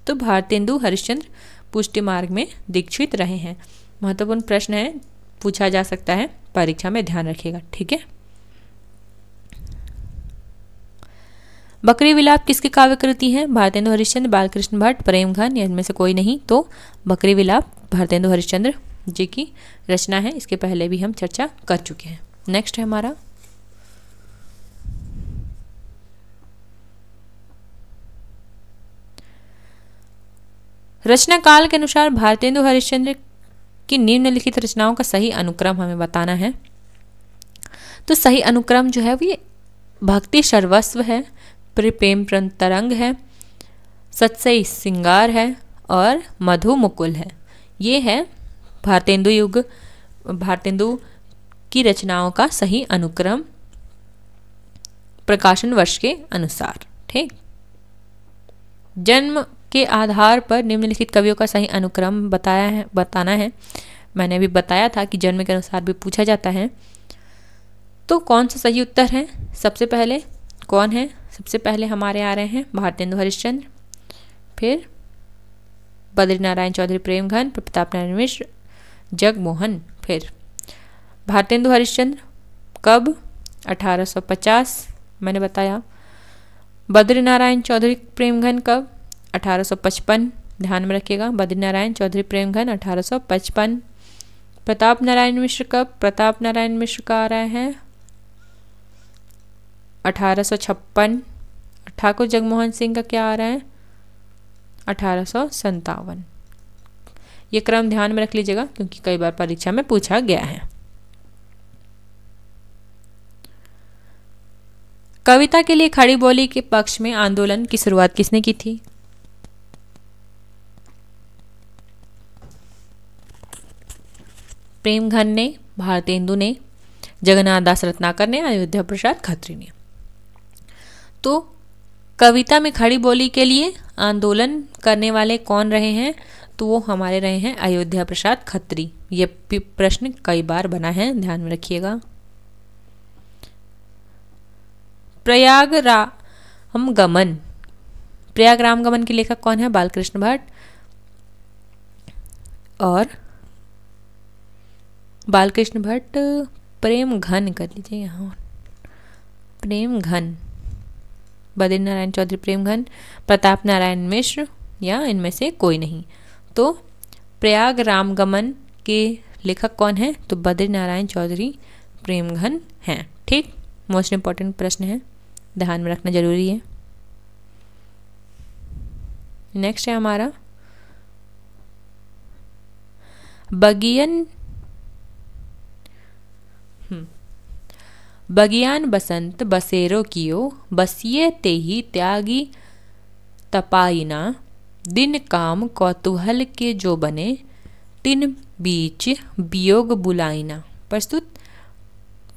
तो भारतेंदु हरिश्चंद्र पुष्टि मार्ग में दीक्षित रहे हैं। महत्वपूर्ण प्रश्न है, पूछा जा सकता है परीक्षा में, ध्यान रखिएगा। ठीक है। बकरी विलाप किसकी काव्य कृति है? भारतेंदु हरिश्चंद्र, बालकृष्ण भट्ट, प्रेमघन या इनमें से कोई नहीं। तो बकरी विलाप भारतेंदु हरिश्चंद्र जी की रचना है, इसके पहले भी हम चर्चा कर चुके हैं। नेक्स्ट है हमारा, रचना काल के अनुसार भारतेंदु हरिश्चंद्र की निम्नलिखित रचनाओं का सही अनुक्रम हमें बताना है। तो सही अनुक्रम जो है वो ये भक्ति सर्वस्व है, प्रेम तरंग है, सत्सई सिंगार है और मधु मुकुल है। ये है भारतेंदु की रचनाओं का सही अनुक्रम प्रकाशन वर्ष के अनुसार। ठीक। जन्म के आधार पर निम्नलिखित कवियों का सही अनुक्रम बताना है। मैंने अभी बताया था कि जन्म के अनुसार भी पूछा जाता है। तो कौन सा सही उत्तर है? सबसे पहले कौन है? सबसे पहले हमारे आ रहे हैं भारतेंदु हरिश्चंद्र, फिर बद्रीनारायण चौधरी प्रेमघन, प्रताप नारायण मिश्र, जगमोहन। फिर भारतेंदु हरिश्चंद्र कब? 1850 मैंने बताया। बद्रीनारायण चौधरी प्रेमघन कब? 1855। ध्यान में रखिएगा, बद्रीनारायण चौधरी प्रेमघन 1855। प्रताप नारायण मिश्र कब? प्रताप नारायण मिश्र का आ रहा है 1856। ठाकुर जगमोहन सिंह का क्या आ रहा है? 1857। ये क्रम ध्यान में रख लीजिएगा क्योंकि कई बार परीक्षा में पूछा गया है। कविता के लिए खड़ी बोली के पक्ष में आंदोलन की शुरुआत किसने की थी? प्रेमघन ने, भारतेंदु ने, जगन्नाथ दास रत्नाकर ने, अयोध्या प्रसाद खत्री ने। तो कविता में खड़ी बोली के लिए आंदोलन करने वाले कौन रहे हैं? तो वो हमारे रहे हैं अयोध्या प्रसाद खत्री। ये प्रश्न कई बार बना है, ध्यान में रखिएगा। प्रयाग रामगमन, प्रयाग रामगमन के लेखक कौन है? बालकृष्ण भट्ट। और बालकृष्ण भट्ट प्रेमघन कर लीजिए यहाँ, प्रेमघन, बद्रीनारायण चौधरी प्रेमघन, प्रताप नारायण मिश्र या इनमें से कोई नहीं। तो प्रयाग रामगमन के लेखक कौन है? तो बद्रीनारायण चौधरी प्रेमघन हैं। ठीक, मोस्ट इम्पॉर्टेंट प्रश्न है, ध्यान में रखना जरूरी है। नेक्स्ट है हमारा बगियान बसंत बसेरो कियो, बसिए तेहि त्यागी तपाइना, दिन काम कौतूहल के जो बने, तिन बीच वियोग बुलाइना। प्रस्तुत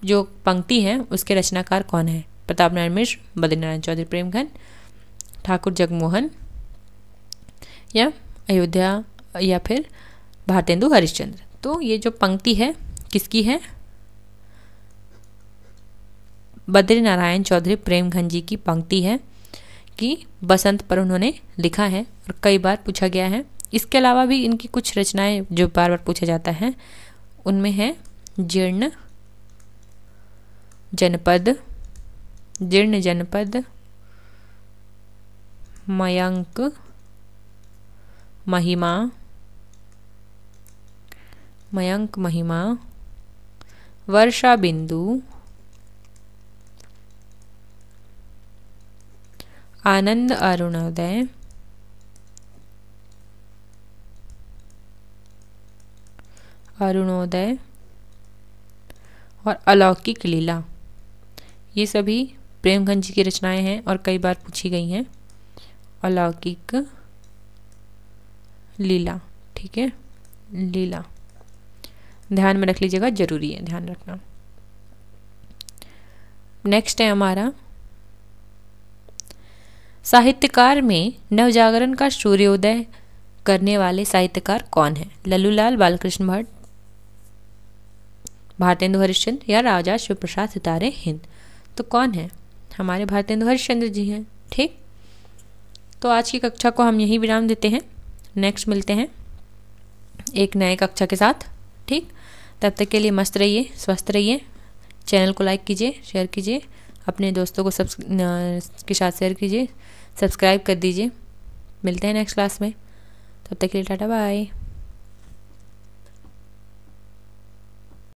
जो पंक्ति है उसके रचनाकार कौन है? प्रताप नारायण मिश्र, बद्रीनारायण चौधरी प्रेमघन, ठाकुर जगमोहन या अयोध्या या फिर भारतेंदु हरिश्चंद्र। तो ये जो पंक्ति है किसकी है? बद्रीनारायण चौधरी प्रेमघन जी की पंक्ति है कि बसंत पर उन्होंने लिखा है और कई बार पूछा गया है। इसके अलावा भी इनकी कुछ रचनाएं जो बार बार पूछा जाता है उनमें है जीर्ण जनपद, मयंक महिमा, वर्षा बिंदु, आनंद अरुणोदय, और अलौकिक लीला। ये सभी प्रेमघन जी की रचनाएं हैं और कई बार पूछी गई हैं। अलौकिक लीला, ठीक है, लीला ध्यान में रख लीजिएगा, जरूरी है ध्यान रखना। नेक्स्ट है हमारा साहित्यकार में नवजागरण का सूर्योदय करने वाले साहित्यकार कौन है? लल्लूलाल, बालकृष्ण भट्ट, भारतेंदु हरिश्चंद्र या राजा शिवप्रसाद सितारे हिंद। तो कौन है? हमारे भारतेंदु हरिश्चंद्र जी हैं। ठीक, तो आज की कक्षा को हम यही विराम देते हैं। नेक्स्ट मिलते हैं एक नए कक्षा के साथ। ठीक, तब तक के लिए मस्त रहिए, स्वस्थ रहिए। चैनल को लाइक कीजिए, शेयर कीजिए, अपने दोस्तों को के साथ शेयर कीजिए, सब्सक्राइब कर दीजिए। मिलते हैं नेक्स्ट क्लास में, तब तक के लिए टाटा बाय।